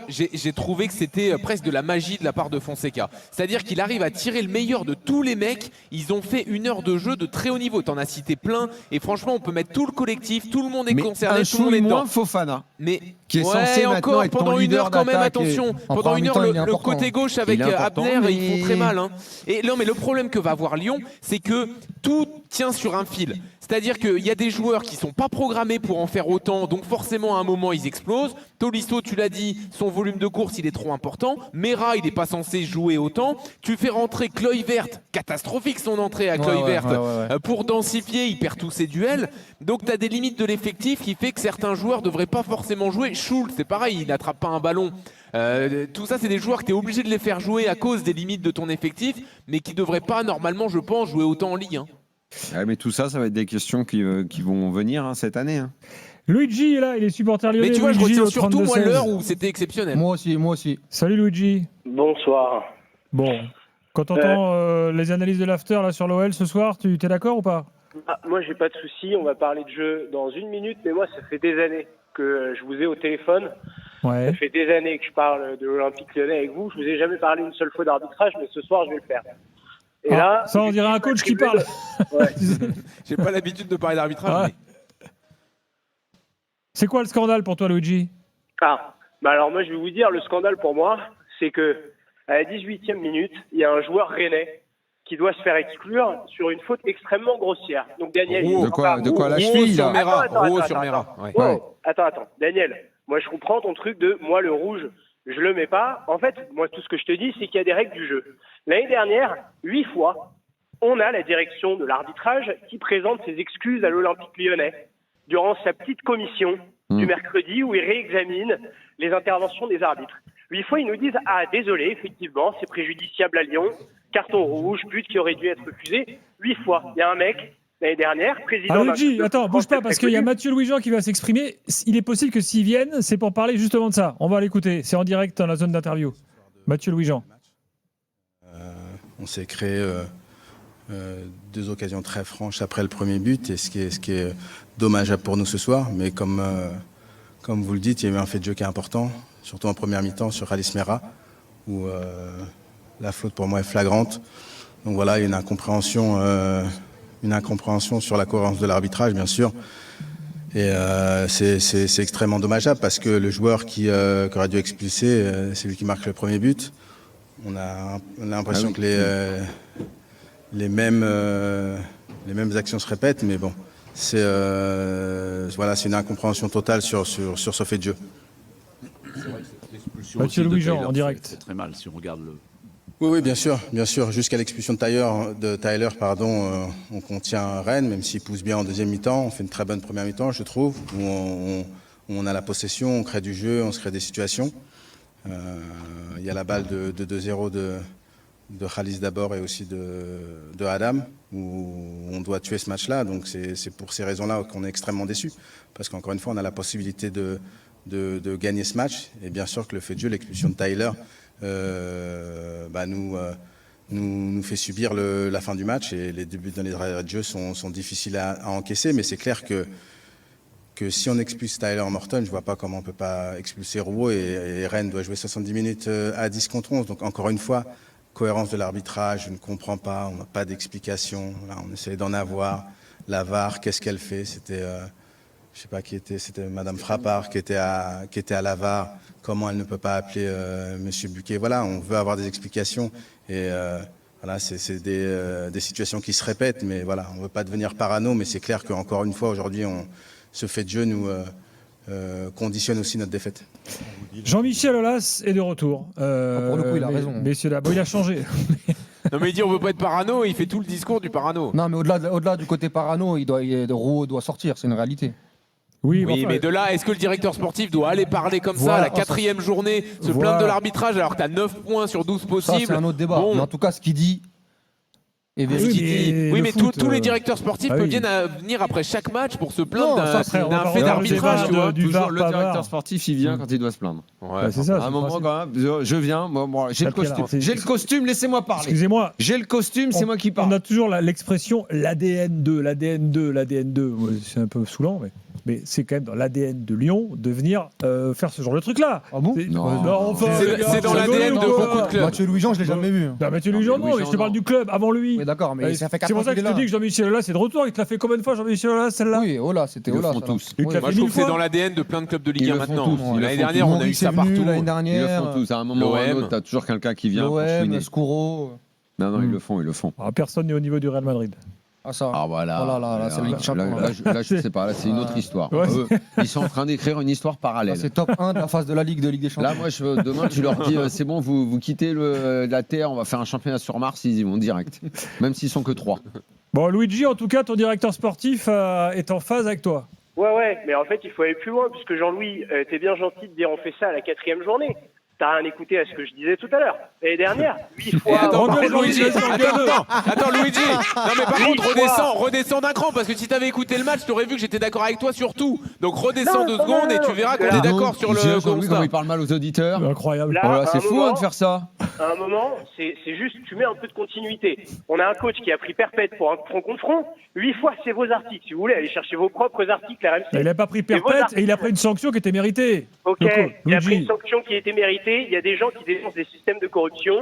Speaker 3: j'ai trouvé que c'était presque de la magie de la part de Fonseca. C'est-à-dire qu'il arrive à tirer le meilleur de tous les mecs. Ils ont fait 1 heure de jeu de très haut niveau. T'en as cité plein, et franchement on peut mettre tout le collectif, tout le monde est concerné, tout le monde est dedans.
Speaker 1: Fofana.
Speaker 3: Mais
Speaker 1: qui est censé
Speaker 3: encore
Speaker 1: être
Speaker 3: pendant 1 heure quand même, attention. Pendant 1 heure le côté gauche avec Abner, ils font très mal. Et non, mais le problème que va avoir Lyon, c'est que tout tient sur un fil. C'est-à-dire qu'il y a des joueurs qui sont pas programmés pour en faire autant, donc forcément à un moment ils explosent. Tolisso, tu l'as dit, son volume de course il est trop important. Mera, il n'est pas censé jouer autant. Tu fais rentrer Kluivert, catastrophique son entrée à Kluivert. Pour densifier, il perd tous ses duels. Donc tu as des limites de l'effectif qui fait que certains joueurs devraient pas forcément jouer. Schultz, c'est pareil, il n'attrape pas un ballon. Tout ça, c'est des joueurs que tu es obligé de les faire jouer à cause des limites de ton effectif, mais qui ne devraient pas, normalement, je pense, jouer autant en Ligue 1.
Speaker 1: Mais tout ça, ça va être des questions qui vont venir cette année.
Speaker 4: Luigi est là, il est supporter lyonnais.
Speaker 3: Mais tu vois,
Speaker 4: Luigi,
Speaker 3: je retiens surtout moi
Speaker 4: 32-16.
Speaker 3: l'heure où c'était exceptionnel.
Speaker 2: Moi aussi.
Speaker 4: Salut Luigi.
Speaker 6: Bonsoir.
Speaker 4: Bon, quand t'entends les analyses de l'after là sur l'OL ce soir, tu t'es d'accord ou pas?
Speaker 6: Moi, j'ai pas de souci. On va parler de jeu dans 1 minute, mais moi, ça fait des années que je vous ai au téléphone. Ça fait des années que je parle de l'Olympique Lyonnais avec vous. Je vous ai jamais parlé une seule fois d'arbitrage, mais ce soir, je vais le faire. Et là,
Speaker 4: ça, on dirait un coach qui parle.
Speaker 3: J'ai pas l'habitude de parler d'arbitrage. Mais...
Speaker 4: C'est quoi le scandale pour toi, Luigi?
Speaker 6: Alors moi, je vais vous dire, le scandale pour moi, c'est que à la 18e minute, il y a un joueur rennais qui doit se faire exclure sur une faute extrêmement grossière. Donc Daniel,
Speaker 1: de quoi la cheville
Speaker 3: sur Mera.
Speaker 6: Attends, Daniel, moi je comprends ton truc de moi le rouge, je le mets pas. En fait, moi tout ce que je te dis, c'est qu'il y a des règles du jeu. L'année dernière, 8 fois, on a la direction de l'arbitrage qui présente ses excuses à l'Olympique Lyonnais durant sa petite commission du mercredi où il réexamine les interventions des arbitres. 8 fois, ils nous disent « désolé, effectivement, c'est préjudiciable à Lyon, carton rouge, but qui aurait dû être refusé. » 8 fois. Il y a un mec, l'année dernière, président...
Speaker 4: Luigi, attends, bouge pas, parce qu'il y a Mathieu Louis-Jean qui va s'exprimer. Il est possible que s'ils viennent, c'est pour parler justement de ça. On va l'écouter, c'est en direct dans la zone d'interview. Mathieu Louis-Jean.
Speaker 7: On s'est créé 2 occasions très franches après le premier but, et ce qui est dommageable pour nous ce soir. Mais comme vous le dites, il y a eu un fait de jeu qui est important, surtout en première mi-temps sur Alice Mera, où la faute pour moi est flagrante. Donc voilà, il y a une incompréhension sur la cohérence de l'arbitrage, bien sûr. Et c'est extrêmement dommageable parce que le joueur qui aurait dû expulser, c'est lui qui marque le premier but. On a l'impression que les mêmes actions se répètent, mais bon, c'est une incompréhension totale sur ce fait de jeu.
Speaker 4: Mathieu Louis-Jean en direct.
Speaker 8: C'est très mal si on regarde le.
Speaker 7: Oui, bien sûr. Jusqu'à l'expulsion de Tyler, on contient Rennes, même s'il pousse bien en deuxième mi-temps. On fait une très bonne première mi-temps, je trouve, où on a la possession, on crée du jeu, on se crée des situations. Il y a la balle de 2-0 de Khalis d'abord et aussi de Adam, où on doit tuer ce match-là. Donc c'est pour ces raisons-là qu'on est extrêmement déçus. Parce qu'encore une fois, on a la possibilité de gagner ce match. Et bien sûr que le fait de jeu, l'expulsion de Tyler, nous fait subir la fin du match. Et les débuts dans les arrêts de jeu sont difficiles à encaisser. Mais c'est clair que si on expulse Tyler Morton, je ne vois pas comment on ne peut pas expulser Rouault. Et Rennes doit jouer 70 minutes à 10 contre 11. Donc encore une fois, cohérence de l'arbitrage, je ne comprends pas, on n'a pas d'explication. On essaie d'en avoir. La VAR, qu'est-ce qu'elle fait? C'était, je sais pas qui était, c'était Madame Frappard qui était à la VAR. Comment elle ne peut pas appeler Monsieur Buquet? Voilà, on veut avoir des explications. Et voilà, c'est des situations qui se répètent. Mais voilà, on ne veut pas devenir parano. Mais c'est clair qu'encore une fois, aujourd'hui, ce fait de jeu nous conditionne aussi notre défaite.
Speaker 4: Jean-Michel Aulas est de retour.
Speaker 2: Pour le coup, il a raison.
Speaker 4: Messieurs, là, il a changé.
Speaker 3: Non mais il dit on veut pas être parano, il fait tout le discours du parano.
Speaker 2: Non mais au-delà du côté parano, Rouault doit sortir, c'est une réalité.
Speaker 4: Oui,
Speaker 3: mais de là, est-ce que le directeur sportif doit aller parler comme ça à la 4e journée, se plaindre de l'arbitrage alors que tu as 9 points sur 12 possibles?
Speaker 2: Ça, c'est un autre débat. Mais en tout cas, ce qu'il dit est vérifié.
Speaker 3: Oui, mais tous les directeurs sportifs peuvent venir après chaque match pour se plaindre d'un fait d'arbitrage.
Speaker 1: Toujours le directeur sportif, il vient quand il doit se plaindre.
Speaker 4: Ouais, c'est ça.
Speaker 1: À un moment, quand même, je viens, j'ai le costume. J'ai le costume, laissez-moi parler.
Speaker 4: Excusez-moi.
Speaker 1: J'ai le costume, c'est moi qui parle.
Speaker 4: On a toujours l'expression l'ADN 2, l'ADN 2, l'ADN 2. C'est un peu saoulant, mais c'est quand même dans l'ADN de Lyon de venir faire ce genre de truc-là.
Speaker 2: Ah bon?
Speaker 4: Non,
Speaker 3: c'est dans l'ADN de beaucoup de clubs.
Speaker 2: Mathieu Louis-Jean, je l'ai jamais vu.
Speaker 4: Mathieu Louis-Jean, non, mais je te parle du club avant lui.
Speaker 2: Mais d'accord, mais ça fait 4 ans.
Speaker 4: C'est pour ça que je te dis que Jean-Michel Aulas c'est de retour. Il te l'a fait combien de fois, Jean-Michel Aulas, celle-là?
Speaker 2: Oui, c'était Aulas.
Speaker 1: Ils le font tous.
Speaker 3: Moi, je trouve que c'est dans l'ADN de plein de clubs de Ligue 1 maintenant. L'année dernière, on a eu ça partout.
Speaker 2: L'année
Speaker 1: Ils le
Speaker 2: dernière.
Speaker 1: font tous. À un moment ou à un autre, t'as toujours quelqu'un qui vient.
Speaker 2: L'OM, Scuro.
Speaker 1: Non, ils le font.
Speaker 4: Personne n'est au niveau du Real Madrid.
Speaker 2: Ah ça.
Speaker 1: Ah voilà.
Speaker 2: Oh là, c'est le Ligue des Champions.
Speaker 1: Là, je sais pas. Là, c'est une autre histoire.
Speaker 4: Ouais.
Speaker 1: Ils sont en train d'écrire une histoire parallèle.
Speaker 2: C'est top 1 de la phase de la Ligue des Champions.
Speaker 1: Là, moi, demain, tu leur dis, c'est bon, vous quittez la Terre, on va faire un championnat sur Mars, ils y vont direct. Même s'ils sont que 3.
Speaker 4: Bon, Luigi, en tout cas, ton directeur sportif est en phase avec toi.
Speaker 6: Ouais, mais en fait, il faut aller plus loin, puisque Jean-Louis, t'es bien gentil de dire on fait ça à la 4e journée. T'as rien écouté à ce que je disais tout à l'heure. L'année dernière, 8 fois...
Speaker 3: Attends, Luigi. Attends, Luigi. Non, mais par contre, redescends d'un cran, parce que si t'avais écouté le match, t'aurais vu que j'étais d'accord avec toi sur tout. Donc redescends 2 secondes et tu verras qu'on est d'accord sur le constat.
Speaker 1: Comment il parle mal aux auditeurs.
Speaker 4: Incroyable.
Speaker 6: Là,
Speaker 1: Voilà, c'est fou de faire ça.
Speaker 6: À un moment, c'est juste, tu mets un peu de continuité. On a un coach qui a pris perpète pour un front contre front. 8 fois, c'est vos articles. Si vous voulez, allez chercher vos propres articles, RMC.
Speaker 4: Il n'a pas pris perpète et il a pris une sanction qui était méritée.
Speaker 6: Ok, il a pris une sanction qui était méritée. Il y a des gens qui dénoncent des systèmes de corruption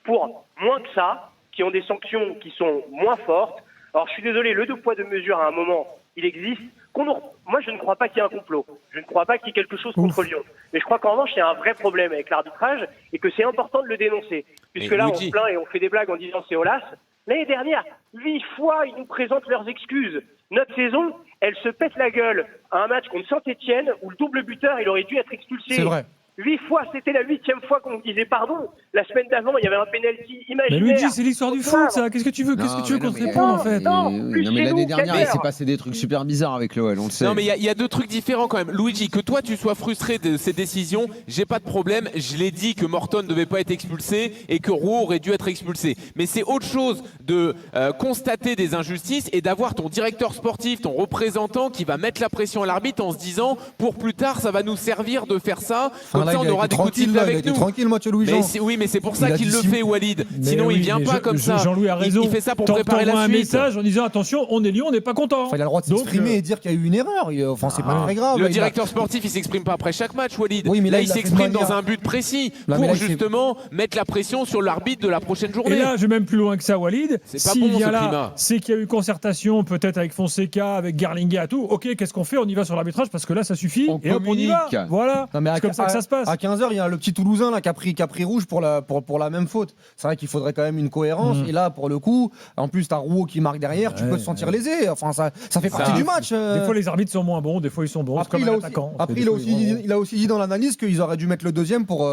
Speaker 6: pour moins que ça, qui ont des sanctions qui sont moins fortes. Alors, je suis désolé, le 2 poids 2 mesures, à un moment, il existe. Moi, je ne crois pas qu'il y ait un complot. Je ne crois pas qu'il y ait quelque chose contre Lyon. Mais je crois qu'en revanche, il y a un vrai problème avec l'arbitrage et que c'est important de le dénoncer. Puisque là, on se plaint et on fait des blagues en disant c'est Aulas. L'année dernière, 8 fois, ils nous présentent leurs excuses. Notre saison, elle se pète la gueule à un match contre Saint-Etienne où le double buteur, il aurait dû être expulsé.
Speaker 2: C'est vrai.
Speaker 6: 8 fois, c'était la 8e fois qu'on me disait pardon. La semaine d'avant, il y avait un penalty imaginaire.
Speaker 4: Mais Luigi, c'est l'histoire du foot, ça. Qu'est-ce que tu veux qu'on se réponde, en fait?
Speaker 1: Non, mais l'année dernière, il s'est passé des trucs super bizarres avec l'OL, on le sait.
Speaker 3: Non, mais il y a 2 trucs différents quand même. Luigi, que toi, tu sois frustré de ces décisions, j'ai pas de problème. Je l'ai dit que Morton ne devait pas être expulsé et que Rouault aurait dû être expulsé. Mais c'est autre chose de constater des injustices et d'avoir ton directeur sportif, ton représentant qui va mettre la pression à l'arbitre en se disant pour plus tard, ça va nous servir de faire ça. comme ça, on aura des coups de sifflet avec nous.
Speaker 2: Tranquille, Mathieu Louis-Jean.
Speaker 3: Oui, mais c'est pour ça qu'il le fait, Walid. Sinon, il vient pas comme ça.
Speaker 4: Jean-Louis a raison.
Speaker 3: Il fait ça pour préparer la
Speaker 4: un
Speaker 3: suite.
Speaker 4: message en disant attention, on est Lyon, on n'est pas content.
Speaker 2: Il a le droit de s'exprimer et dire qu'il y a eu une erreur. Enfin, c'est pas très grave.
Speaker 3: Le directeur sportif, il s'exprime pas après chaque match, Walid.
Speaker 2: Oui, mais
Speaker 3: là,
Speaker 2: là,
Speaker 3: il s'exprime dans un but précis pour justement mettre la pression sur l'arbitre de la prochaine journée.
Speaker 4: Et là, je vais même plus loin que ça, Walid.
Speaker 3: C'est pas
Speaker 4: S'il
Speaker 3: bon,
Speaker 4: vient
Speaker 3: ce climat.
Speaker 4: là, c'est qu'il y a eu concertation, peut-être avec Fonseca, avec Garlinga et tout. Ok, qu'est-ce qu'on fait? On y va sur l'arbitrage parce que là, ça suffit.
Speaker 1: On
Speaker 4: et hop, on y va.
Speaker 1: communique.
Speaker 4: Voilà. C'est comme ça que ça se passe.
Speaker 2: À 15h, il y a le petit Toulousain là, qui a pris rouge pour la même faute. C'est vrai qu'il faudrait quand même une cohérence. Et là, pour le coup, en plus, t'as Rouault qui marque derrière, tu peux te sentir lésé. Enfin, ça fait partie du match.
Speaker 4: Des fois, les arbitres sont moins bons, des fois, ils sont bons.
Speaker 2: Après, il a aussi dit dans l'analyse qu'ils auraient dû mettre le deuxième pour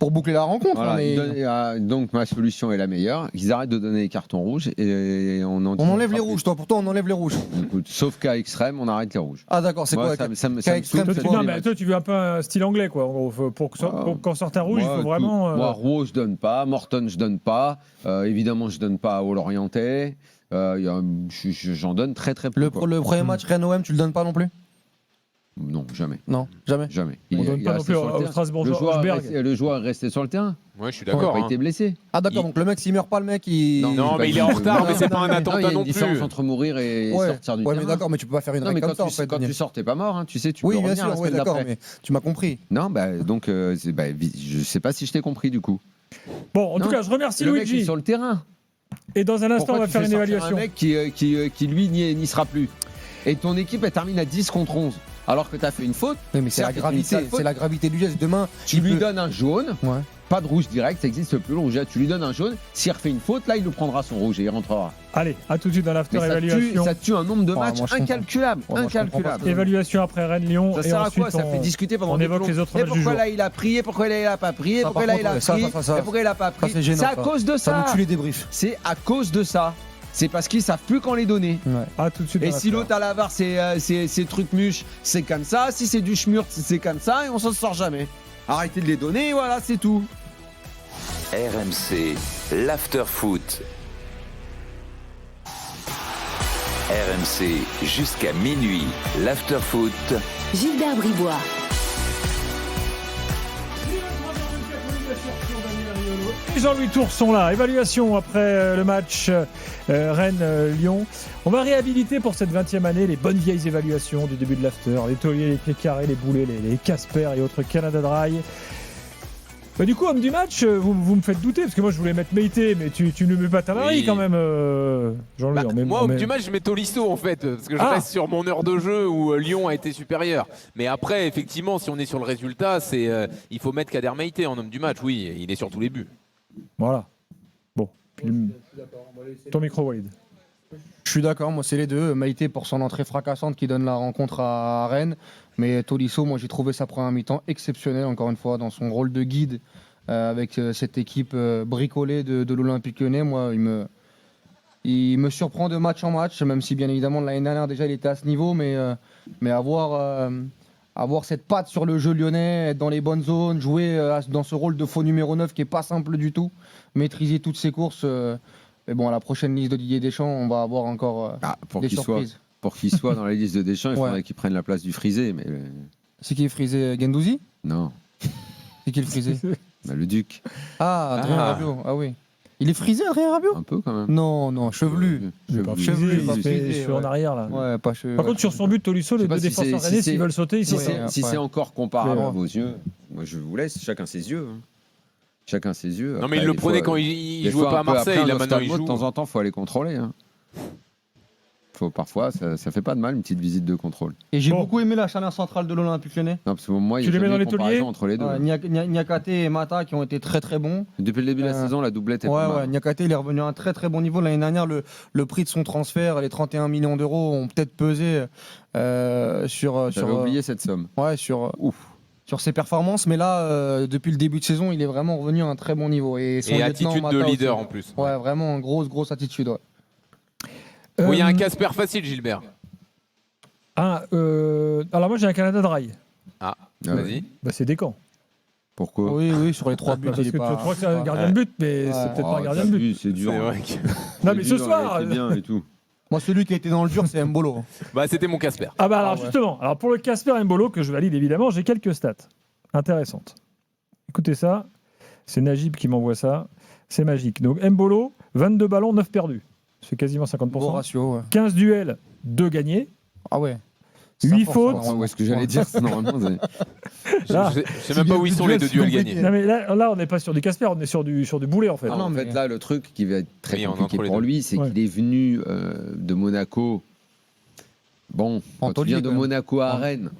Speaker 2: boucler la rencontre.
Speaker 1: Voilà,
Speaker 2: mais...
Speaker 1: donc ma solution est la meilleure. Ils arrêtent de donner les cartons rouges et on
Speaker 2: enlève les rouges. Toi, pourtant, on enlève les rouges.
Speaker 1: Écoute, sauf cas extrême, on arrête les rouges.
Speaker 2: Ah d'accord, c'est quoi
Speaker 1: ça me
Speaker 2: cas extrême,
Speaker 1: saoule,
Speaker 2: c'est
Speaker 1: ça
Speaker 2: quoi
Speaker 1: me
Speaker 4: Non, mais toi, tu veux un peu un style anglais, quoi. En gros, pour qu'on sorte un rouge, il faut vraiment.
Speaker 1: Moi, Rouault, je donne pas. Morton, je donne pas. Évidemment, je donne pas au Lorientais. J'en donne très très peu.
Speaker 2: Le premier match Rennes-OM, tu le donnes pas non plus?
Speaker 1: Non, jamais.
Speaker 2: Non, jamais.
Speaker 1: Jamais.
Speaker 4: On donne pas non plus au Strasbourgeois.
Speaker 1: Le joueur est resté sur le terrain.
Speaker 3: Ouais, je suis
Speaker 1: Il n'a
Speaker 3: d'accord.
Speaker 1: pas été blessé.
Speaker 2: Ah d'accord, donc le mec, s'il meurt pas, le mec, il...
Speaker 3: Non, mais il est en retard, mais c'est pas un attentat
Speaker 1: Il y a
Speaker 3: non
Speaker 1: une différence
Speaker 3: plus.
Speaker 1: entre mourir et sortir du terrain.
Speaker 2: mais d'accord, mais tu peux pas faire une
Speaker 1: Non, mais
Speaker 2: règle comme ça, en fait.
Speaker 1: quand tu sors, t'es pas mort. Hein. Tu sais, tu peux
Speaker 2: Oui, bien
Speaker 1: revenir la
Speaker 2: sûr, oui,
Speaker 1: semaine
Speaker 2: d'accord,
Speaker 1: d'après.
Speaker 2: mais tu m'as compris.
Speaker 1: Non, donc, je sais pas si je t'ai compris du coup.
Speaker 4: Bon, en tout cas, je remercie
Speaker 1: Le mec est
Speaker 4: Luigi.
Speaker 1: sur le terrain.
Speaker 4: Et dans un instant, on va faire une évaluation.
Speaker 1: Un mec qui lui n'y sera plus. Et ton équipe, elle termine à 10 contre 11. Alors que tu as fait une faute.
Speaker 2: Oui, mais c'est la gravité du geste. Demain,
Speaker 1: tu lui donnes un jaune.
Speaker 2: Ouais.
Speaker 1: Pas de rouge direct, ça n'existe plus le rouge. Tu lui donnes un jaune. S'il refait une faute, là, il nous prendra son rouge et il rentrera.
Speaker 4: Allez, à tout de suite dans l'after évaluation.
Speaker 1: Ça tue un nombre de matchs incalculable. Incalculable.
Speaker 4: Évaluation après Rennes-Lyon.
Speaker 1: Ça sert à quoi? Ça fait discuter pendant des
Speaker 4: évoque les autres matchs du jour.
Speaker 1: Pourquoi là il a prié? Pourquoi là il a pas prié? Pourquoi là il a prié? Pourquoi il a pas pris? C'est à cause de ça.
Speaker 2: Ça nous tue les débriefs.
Speaker 1: C'est à cause de ça. C'est parce qu'ils savent plus quand les donner.
Speaker 2: Ouais.
Speaker 4: Ah, tout de suite.
Speaker 1: Et si l'autre à la VAR c'est truc muche, c'est comme ça. Si c'est du schmurt, c'est comme ça et on s'en sort jamais. Arrêtez de les donner, voilà, c'est tout.
Speaker 8: RMC, l'after-foot. RMC, jusqu'à minuit, l'after-foot.
Speaker 9: Gilbert Bribois.
Speaker 4: Jean-Louis Tour sont là. Évaluation après le match Rennes-Lyon. On va réhabiliter pour cette 20e année les bonnes vieilles évaluations du début de l'after. Les tauliers, les pieds carrés, les boulets, les Casper et autres Canada Dry. Bah, du coup, homme du match, vous me faites douter, parce que moi je voulais mettre Meïté, mais tu ne mets pas Tamari quand même, Jean-Louis.
Speaker 3: Moi, homme du match, je mets Tolisso en fait, parce que je reste sur mon heure de jeu où Lyon a été supérieur. Mais après, effectivement, si on est sur le résultat, il faut mettre Kader Meïté en homme du match. Oui, il est sur tous les buts.
Speaker 4: Voilà. Bon. Ton micro, Walid.
Speaker 2: Je suis d'accord, moi c'est les deux. Maïté pour son entrée fracassante qui donne la rencontre à Rennes. Mais Tolisso, moi j'ai trouvé sa première mi-temps exceptionnelle, encore une fois, dans son rôle de guide avec cette équipe bricolée de l'Olympique Lyonnais. Moi, il me surprend de match en match, même si bien évidemment l'année dernière déjà il était à ce niveau, mais avoir cette patte sur le jeu lyonnais, être dans les bonnes zones, jouer dans ce rôle de faux numéro 9 qui n'est pas simple du tout, maîtriser toutes ses courses. Mais bon, à la prochaine liste de Didier Deschamps, on va avoir encore des surprises.
Speaker 1: Pour qu'il soit dans la liste de Deschamps, il faudrait qu'il prenne la place du Frisé. Mais...
Speaker 2: C'est qui est Frisé? Gendouzi?
Speaker 1: Non.
Speaker 2: C'est qui le Frisé?
Speaker 1: Le Duc.
Speaker 2: Ah, Adrien Rabiot. Ah oui. Il est frisé, Adrien Rabiot?
Speaker 1: Un peu quand même.
Speaker 2: Non, chevelu.
Speaker 4: Chevelu, je suis en arrière là.
Speaker 2: Ouais, pas chevelu.
Speaker 4: Par contre, sur son but, Tolisso, les deux défenseurs rennais, s'ils veulent sauter, ils sont.
Speaker 1: Si c'est encore comparable à vos yeux, moi je vous laisse, chacun ses yeux. Chacun ses yeux.
Speaker 3: Non, mais il le prenait quand il jouait pas à Marseille, là maintenant il joue.
Speaker 1: De temps en temps, il faut aller contrôler. Parfois, ça fait pas de mal une petite visite de contrôle.
Speaker 2: Et j'ai beaucoup aimé la charnière centrale de l'Olympique Lyonnais.
Speaker 1: Non, parce que moi,
Speaker 4: tu les mets dans les tauliers
Speaker 1: entre les deux.
Speaker 2: Niakate et Mata qui ont été très très bons.
Speaker 1: Depuis le début de la saison, la doublette est pas mal.
Speaker 2: Niakate, il est revenu à un très très bon niveau. L'année dernière, le prix de son transfert, les 31 millions d'euros, ont peut-être pesé sur.
Speaker 1: J'avais oublié cette somme.
Speaker 2: Ouais, sur ses performances, mais là, depuis le début de saison, il est vraiment revenu à un très bon niveau. Et
Speaker 3: attitude de leader en plus.
Speaker 2: Ouais, vraiment, grosse attitude. Ouais.
Speaker 3: Il y a un Casper facile, Gilbert.
Speaker 4: Alors moi j'ai un Canada Dry.
Speaker 3: Ah, vas-y.
Speaker 4: Bah, c'est Descamps.
Speaker 1: Pourquoi?
Speaker 2: Oui, sur les 3 buts.
Speaker 4: Parce que tu crois que c'est un gardien de but, mais c'est peut-être pas un gardien de but.
Speaker 1: C'est dur.
Speaker 4: Non, mais ce soir.
Speaker 1: C'est bien et tout.
Speaker 2: Moi, celui qui a été dans le dur, c'est Mbolo.
Speaker 3: Bah, c'était mon Casper.
Speaker 4: Alors justement, pour le Casper Mbolo, que je valide évidemment, j'ai quelques stats intéressantes. Écoutez ça, c'est Najib qui m'envoie ça, c'est magique. Donc Mbolo, 22 ballons, 9 perdus. C'est quasiment 50%.
Speaker 2: Bon ratio, ouais.
Speaker 4: 15 duels, 2 gagnés.
Speaker 2: Ah ouais.
Speaker 4: 8 fautes.
Speaker 1: Où est-ce que j'allais dire normalement
Speaker 4: Là,
Speaker 3: je sais même pas où ils sont les 2 duels gagnés.
Speaker 4: Non, mais là, on n'est pas sur du Casper, on est sur du Boulet en fait.
Speaker 1: En fait, là, le truc qui va être très compliqué pour lui, c'est qu'il est venu de Monaco. Bon, quand tu viens de Monaco à Rennes,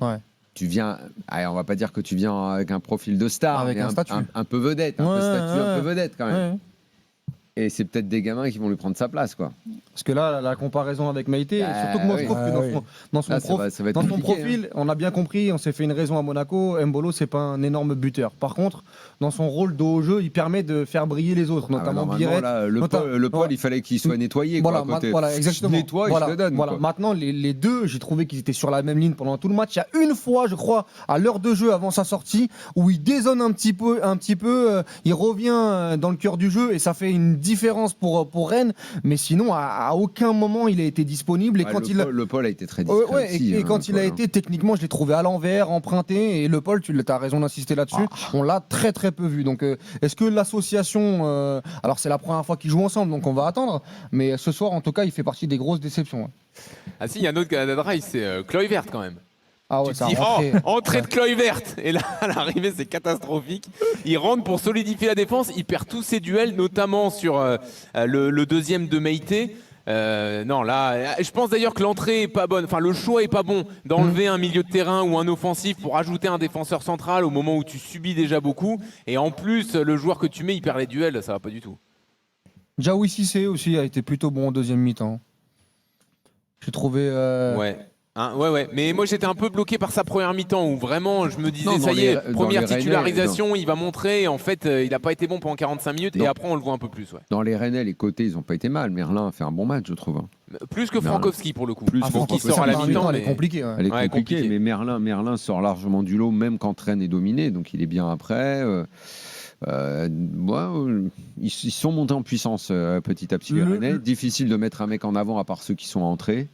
Speaker 1: tu viens. Allez, on va pas dire que tu viens avec un profil de star,
Speaker 2: avec
Speaker 1: mais un peu vedette, un peu statut, un peu vedette quand même. Et c'est peut-être des gamins qui vont lui prendre sa place, quoi.
Speaker 2: Parce que là, la comparaison avec Maïté, surtout que moi je trouve que dans son profil, on a bien compris, on s'est fait une raison à Monaco, Mbolo, c'est pas un énorme buteur. Par contre, dans son rôle de haut jeu, il permet de faire briller les autres, notamment Biret.
Speaker 1: Le Paul, il fallait qu'il soit nettoyé.
Speaker 2: Voilà, exactement.
Speaker 1: Je nettoie et je le donne.
Speaker 2: Voilà. Maintenant, les deux, j'ai trouvé qu'ils étaient sur la même ligne pendant tout le match. Il y a une fois, je crois, à l'heure de jeu avant sa sortie, où il dézone un petit peu, il revient dans le cœur du jeu et ça fait une différence pour Rennes, mais sinon à aucun moment il a été disponible et quand
Speaker 1: le Paul a été très discret aussi,
Speaker 2: et quand il a été techniquement, je l'ai trouvé à l'envers, emprunté, et le Paul, tu as raison d'insister là-dessus, on l'a très très peu vu. Donc est-ce que l'association, alors c'est la première fois qu'ils jouent ensemble, donc on va attendre, mais ce soir en tout cas il fait partie des grosses déceptions.
Speaker 3: Ah si, il y a un autre Canada Dry, c'est Kluivert quand même.
Speaker 2: Ah ouais,
Speaker 3: tu te dis, entrée de Kluivert. Et là, à l'arrivée, c'est catastrophique. Il rentre pour solidifier la défense. Il perd tous ses duels, notamment sur le deuxième de Meïté. Non, là, je pense d'ailleurs que l'entrée est pas bonne. Enfin, le choix est pas bon d'enlever un milieu de terrain ou un offensif pour ajouter un défenseur central au moment où tu subis déjà beaucoup. Et en plus, le joueur que tu mets, il perd les duels. Ça va pas du tout.
Speaker 2: Jaoui Cissé aussi a été plutôt bon en deuxième mi-temps. J'ai trouvé...
Speaker 3: Ouais. Ouais. Mais moi, j'étais un peu bloqué par sa première mi-temps où vraiment, je me disais, ça y est, première titularisation, il va montrer. Et en fait, il n'a pas été bon pendant 45 minutes et après, on le voit un peu plus. Ouais.
Speaker 1: Dans les Rennais, les côtés, ils n'ont pas été mal. Merlin a fait un bon match, je trouve.
Speaker 3: Plus que Frankowski, pour le coup.
Speaker 2: Qui sort à la mi-temps, elle est compliquée.
Speaker 1: Elle est compliquée, mais Merlin sort largement du lot, même quand Rennes est dominé. Donc, il est bien après. Ils sont montés en puissance petit à petit, les Rennais. Difficile de mettre un mec en avant à part ceux qui sont entrés.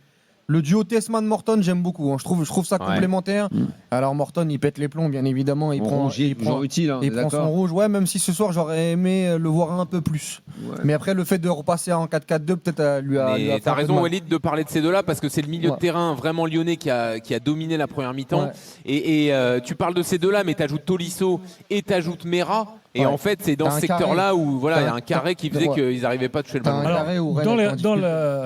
Speaker 2: Le duo Tessman-Morton, j'aime beaucoup. Je trouve ça complémentaire. Alors Morton, il pète les plombs, bien évidemment. Il prend son rouge. Ouais, même si ce soir, j'aurais aimé le voir un peu plus. Ouais. Mais après, le fait de repasser en 4-4-2, peut-être lui a
Speaker 3: t'as raison, Walid, de parler de ces deux-là, parce que c'est le milieu de terrain vraiment lyonnais qui a dominé la première mi-temps. Ouais. Et tu parles de ces deux-là, mais t'ajoutes Tolisso et t'ajoutes Mera. Et en fait, c'est dans ce secteur-là où il y a un carré qui faisait qu'ils n'arrivaient pas à toucher le ballon.
Speaker 4: Alors, dans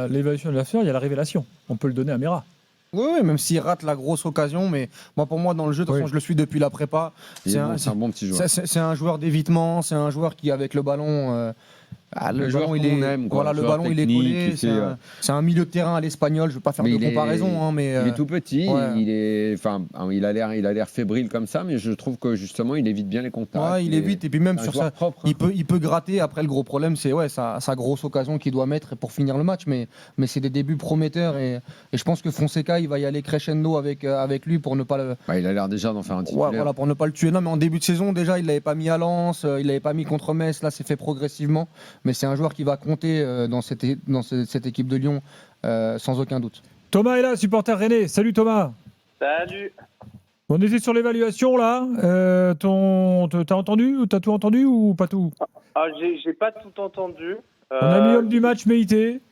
Speaker 4: l'évaluation de l'affaire, il y a la révélation. On peut le donner à Mera.
Speaker 2: Oui, même s'il rate la grosse occasion, mais pour moi, dans le jeu, de toute façon, je le suis depuis la prépa. C'est un bon petit joueur. C'est un joueur d'évitement, c'est un joueur qui, avec le ballon. Le ballon, il est collé. C'est un milieu de terrain à l'espagnol. Je ne veux pas faire de comparaison, mais
Speaker 1: il est tout petit. Il a l'air fébrile comme ça, mais je trouve que justement, il évite bien les contacts.
Speaker 2: Ouais, il évite et puis même sur ça, il peut gratter. Après, le gros problème, c'est sa grosse occasion qu'il doit mettre pour finir le match. Mais c'est des débuts prometteurs et je pense que Fonseca, il va y aller crescendo avec lui pour ne pas le.
Speaker 1: Il a l'air déjà d'en faire un titulaire.
Speaker 2: Pour ne pas le tuer. Non, mais en début de saison, déjà, il l'avait pas mis à Lens, il l'avait pas mis contre Metz. Là, c'est fait progressivement. Mais c'est un joueur qui va compter dans cette équipe de Lyon sans aucun doute.
Speaker 4: Thomas est là, supporter rennais. Salut Thomas.
Speaker 6: Salut.
Speaker 4: On était sur l'évaluation là. T'as entendu ou t'as tout entendu ou pas tout?
Speaker 6: J'ai pas tout entendu.
Speaker 4: On a mis homme du match Meïté.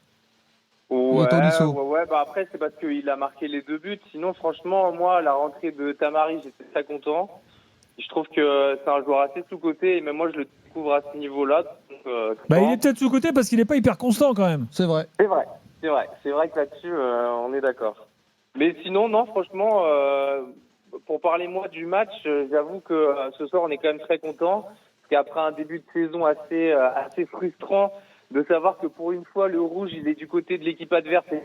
Speaker 6: Ouais, après c'est parce qu'il a marqué les 2 buts. Sinon franchement, moi, la rentrée de Tamari, j'étais très content. Je trouve que c'est un joueur assez sous-coté et même moi je le découvre à ce niveau-là. Donc,
Speaker 4: il est peut-être sous-coté parce qu'il n'est pas hyper constant quand même.
Speaker 2: C'est vrai.
Speaker 6: C'est vrai que là-dessus on est d'accord. Mais sinon, non, franchement, pour parler moi du match, j'avoue que ce soir on est quand même très content. Parce qu'après un début de saison assez frustrant, de savoir que pour une fois le rouge il est du côté de l'équipe adverse et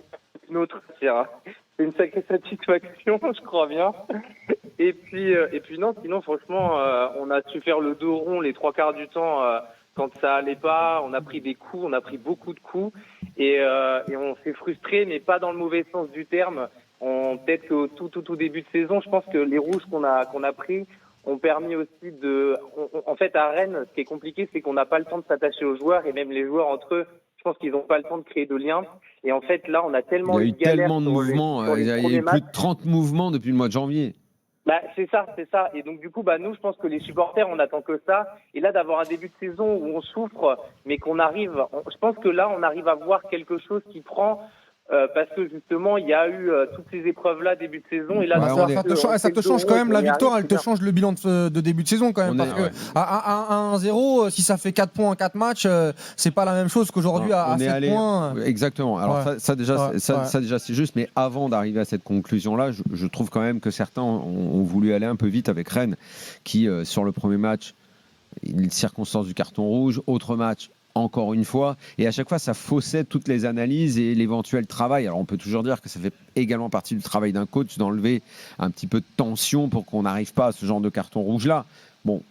Speaker 6: une autre, c'est une sacrée satisfaction, je crois bien. Et puis non, sinon franchement, on a su faire le dos rond les 3/4 du temps quand ça allait pas. On a pris des coups, on a pris beaucoup de coups et on s'est frustré, mais pas dans le mauvais sens du terme. Peut-être qu'au tout début de saison, je pense que les rouges qu'on a pris ont permis aussi en fait, à Rennes, ce qui est compliqué, c'est qu'on n'a pas le temps de s'attacher aux joueurs et même les joueurs entre eux, je pense qu'ils n'ont pas le temps de créer de liens. Et en fait, là, on a tellement
Speaker 1: eu tellement de mouvements. Il y a eu plus de 30 mouvements depuis le mois de janvier.
Speaker 6: C'est ça. Et donc du coup, nous, je pense que les supporters, on attend que ça. Et là, d'avoir un début de saison où on souffre, mais je pense que là, on arrive à voir quelque chose qui prend. Parce que justement, il y a eu toutes ces épreuves-là début de saison. Et là,
Speaker 2: ça te change quand même la victoire, elle te change le bilan de début de saison quand même. Parce que à 1-0, si ça fait 4 points en 4 matchs, c'est pas la même chose qu'aujourd'hui à 7 points.
Speaker 1: Exactement. Alors ça déjà, c'est juste. Mais avant d'arriver à cette conclusion-là, je trouve quand même que certains ont voulu aller un peu vite avec Rennes, qui sur le premier match, les circonstances du carton rouge, autre match. Encore une fois, et à chaque fois ça faussait toutes les analyses et l'éventuel travail. Alors on peut toujours dire que ça fait également partie du travail d'un coach d'enlever un petit peu de tension pour qu'on n'arrive pas à ce genre de carton rouge là. Bon,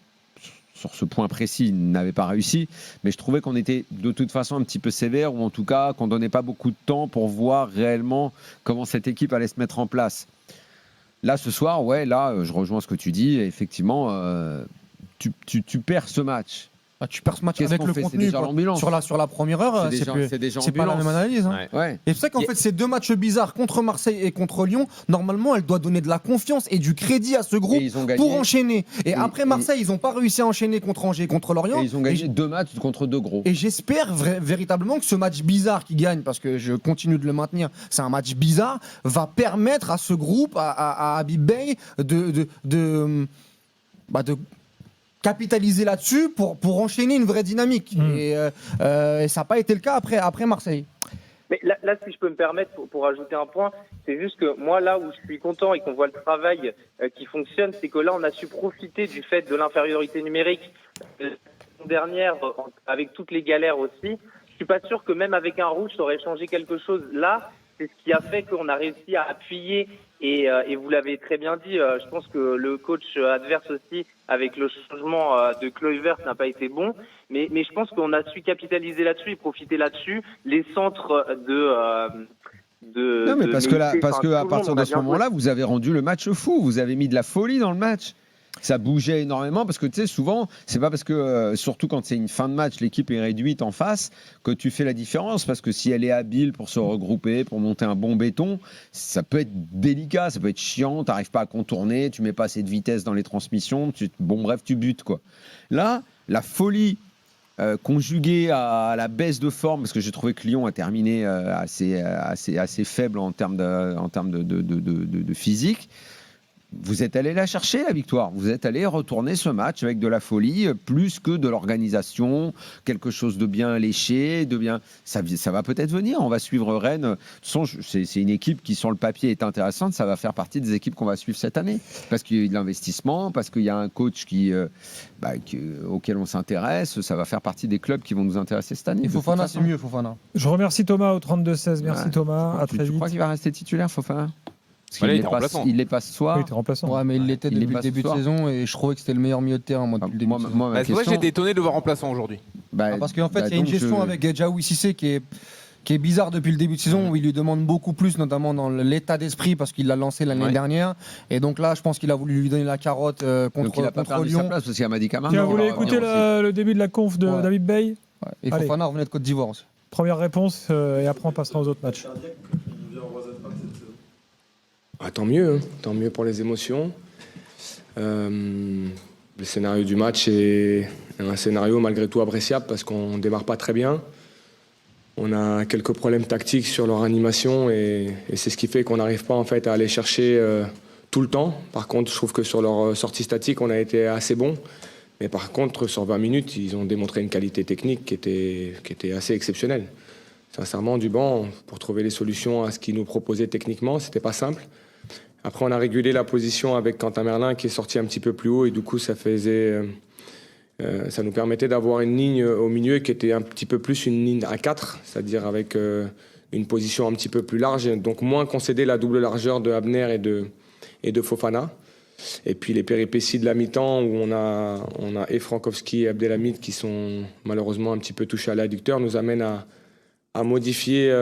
Speaker 1: sur ce point précis, il n'avait pas réussi, mais je trouvais qu'on était de toute façon un petit peu sévère, ou en tout cas qu'on donnait pas beaucoup de temps pour voir réellement comment cette équipe allait se mettre en place. Là ce soir, je rejoins ce que tu dis, effectivement tu perds ce match.
Speaker 2: Tu perds ce match avec le contenu sur la première heure, c'est pas la même analyse. Et c'est ça qu'en fait ces deux matchs bizarres contre Marseille et contre Lyon, normalement elle doit donner de la confiance et du crédit à ce groupe pour enchaîner. Et après Marseille, ils n'ont pas réussi à enchaîner contre Angers et contre Lorient.
Speaker 1: Et ils ont gagné 2 matchs contre 2 gros.
Speaker 2: Et j'espère véritablement que ce match bizarre qui gagne, parce que je continue de le maintenir, c'est un match bizarre, va permettre à ce groupe, à Habib Beye de capitaliser là-dessus pour enchaîner une vraie dynamique. Et ça n'a pas été le cas après Marseille.
Speaker 6: Mais là, si je peux me permettre, pour ajouter un point, c'est juste que moi, là où je suis content et qu'on voit le travail qui fonctionne, c'est que là, on a su profiter du fait de l'infériorité numérique dernière, avec toutes les galères aussi. Je suis pas sûr que même avec un rouge, ça aurait changé quelque chose. Là, c'est ce qui a fait qu'on a réussi à appuyer. Et vous l'avez très bien dit, je pense que le coach adverse aussi, avec le changement de Kluivert, n'a pas été bon. Mais je pense qu'on a su capitaliser là-dessus et profiter là-dessus. Les centres
Speaker 1: parce que à partir de ce moment-là, vous avez rendu le match fou. Vous avez mis de la folie dans le match. Ça bougeait énormément parce que tu sais, souvent, c'est pas parce que, surtout quand c'est une fin de match, l'équipe est réduite en face, que tu fais la différence. Parce que si elle est habile pour se regrouper, pour monter un bon béton, ça peut être délicat, ça peut être chiant, t'arrives pas à contourner, tu mets pas assez de vitesse dans les transmissions, tu butes, quoi. Là, la folie conjuguée à la baisse de forme, parce que j'ai trouvé que Lyon a terminé assez faible en termes de physique. Vous êtes allé la chercher, la victoire. Vous êtes allé retourner ce match avec de la folie, plus que de l'organisation, quelque chose de bien léché, Ça va peut-être venir. On va suivre Rennes. De toute façon, c'est une équipe qui, sur le papier, est intéressante. Ça va faire partie des équipes qu'on va suivre cette année. Parce qu'il y a eu de l'investissement, parce qu'il y a un coach auquel on s'intéresse. Ça va faire partie des clubs qui vont nous intéresser cette année.
Speaker 2: Fofana, c'est mieux, Fofana.
Speaker 4: Je remercie Thomas au 32-16. Merci Thomas. À très vite.
Speaker 1: Tu crois qu'il va rester titulaire, Fofana?
Speaker 3: Il
Speaker 1: est pas ce soir.
Speaker 4: Oui, il était remplaçant.
Speaker 2: Ouais, mais il l'était depuis le début de saison et je trouvais que c'était le meilleur milieu de terrain depuis le début de saison.
Speaker 3: C'est vrai que j'étais étonné de le voir remplaçant aujourd'hui.
Speaker 2: Parce qu'en fait, il y a une gestion avec Djaoui Cissé qui est bizarre depuis le début de saison, où il lui demande beaucoup plus, notamment dans l'état d'esprit, parce qu'il l'a lancé l'année dernière. Et donc là, je pense qu'il a voulu lui donner la carotte contre Lyon.
Speaker 1: Sa place parce qu'il y a Madi Camara.
Speaker 4: Tiens, vous voulez écouter le début de la conf de David Beye?
Speaker 2: Et Fofana revenait de Côte d'Ivoire aussi.
Speaker 4: Première réponse, et après on passera aux autres matchs.
Speaker 10: Tant mieux pour les émotions. Le scénario du match est un scénario malgré tout appréciable parce qu'on ne démarre pas très bien. On a quelques problèmes tactiques sur leur animation et c'est ce qui fait qu'on n'arrive pas en fait à aller chercher tout le temps. Par contre, je trouve que sur leur sortie statique, on a été assez bon. Mais par contre, sur 20 minutes, ils ont démontré une qualité technique qui était assez exceptionnelle. Sincèrement, du banc, pour trouver les solutions à ce qu'ils nous proposaient techniquement, c'était pas simple. Après, on a régulé la position avec Quentin Merlin qui est sorti un petit peu plus haut et du coup, ça nous permettait d'avoir une ligne au milieu qui était un petit peu plus une ligne à 4, c'est-à-dire avec une position un petit peu plus large, donc moins concéder la double largeur de Abner et de Fofana. Et puis les péripéties de la mi-temps où on a et Frankowski et Abdelhamid qui sont malheureusement un petit peu touchés à l'adducteur nous amènent à modifier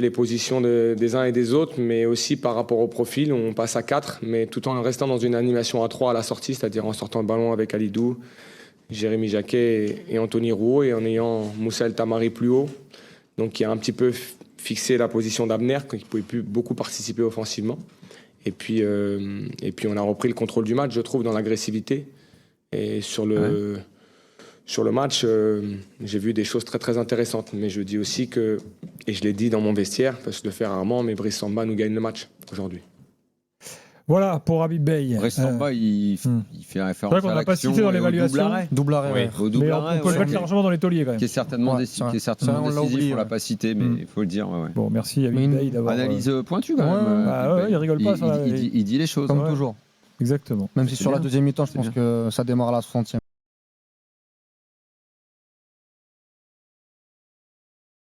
Speaker 10: les positions des uns et des autres, mais aussi par rapport au profil, on passe à 4, mais tout en restant dans une animation à 3 à la sortie, c'est-à-dire en sortant le ballon avec Alidou, Jérémy Jacquet et Anthony Rouault, et en ayant Moussa El Tamari plus haut, donc qui a un petit peu fixé la position d'Abner, qui ne pouvait plus beaucoup participer offensivement. Et puis on a repris le contrôle du match, je trouve, dans l'agressivité. Et sur le match, j'ai vu des choses très très intéressantes. Mais je dis aussi que, et je l'ai dit dans mon vestiaire, parce que je le fais rarement, mais Brice Samba nous gagne le match aujourd'hui.
Speaker 4: Voilà pour Habib Beye.
Speaker 1: Brice Samba, il fait référence
Speaker 4: c'est vrai qu'on
Speaker 1: à
Speaker 4: n'a pas
Speaker 1: l'action
Speaker 4: cité dans
Speaker 1: et au
Speaker 4: l'évaluation.
Speaker 2: Double arrêt.
Speaker 1: Oui, au double
Speaker 4: Mais
Speaker 1: arrêt,
Speaker 4: on peut le mettre largement dans les tauliers quand même.
Speaker 1: qui est certainement,
Speaker 2: Ça,
Speaker 1: décisif,
Speaker 2: oublié,
Speaker 1: on l'a pas cité, mais il faut le dire. Ouais.
Speaker 4: Bon, merci
Speaker 2: Mais
Speaker 4: Habib
Speaker 2: une
Speaker 4: Beye d'avoir.
Speaker 1: Analyse pointue quand même.
Speaker 4: Ouais, il rigole pas.
Speaker 1: Il dit les choses.
Speaker 2: Comme
Speaker 4: Ouais.
Speaker 2: toujours.
Speaker 4: Exactement.
Speaker 2: Même si
Speaker 1: C'est
Speaker 2: sur la
Speaker 1: bien.
Speaker 2: deuxième mi-temps, je
Speaker 1: C'est
Speaker 2: pense
Speaker 1: bien.
Speaker 2: que ça démarre à la 60e.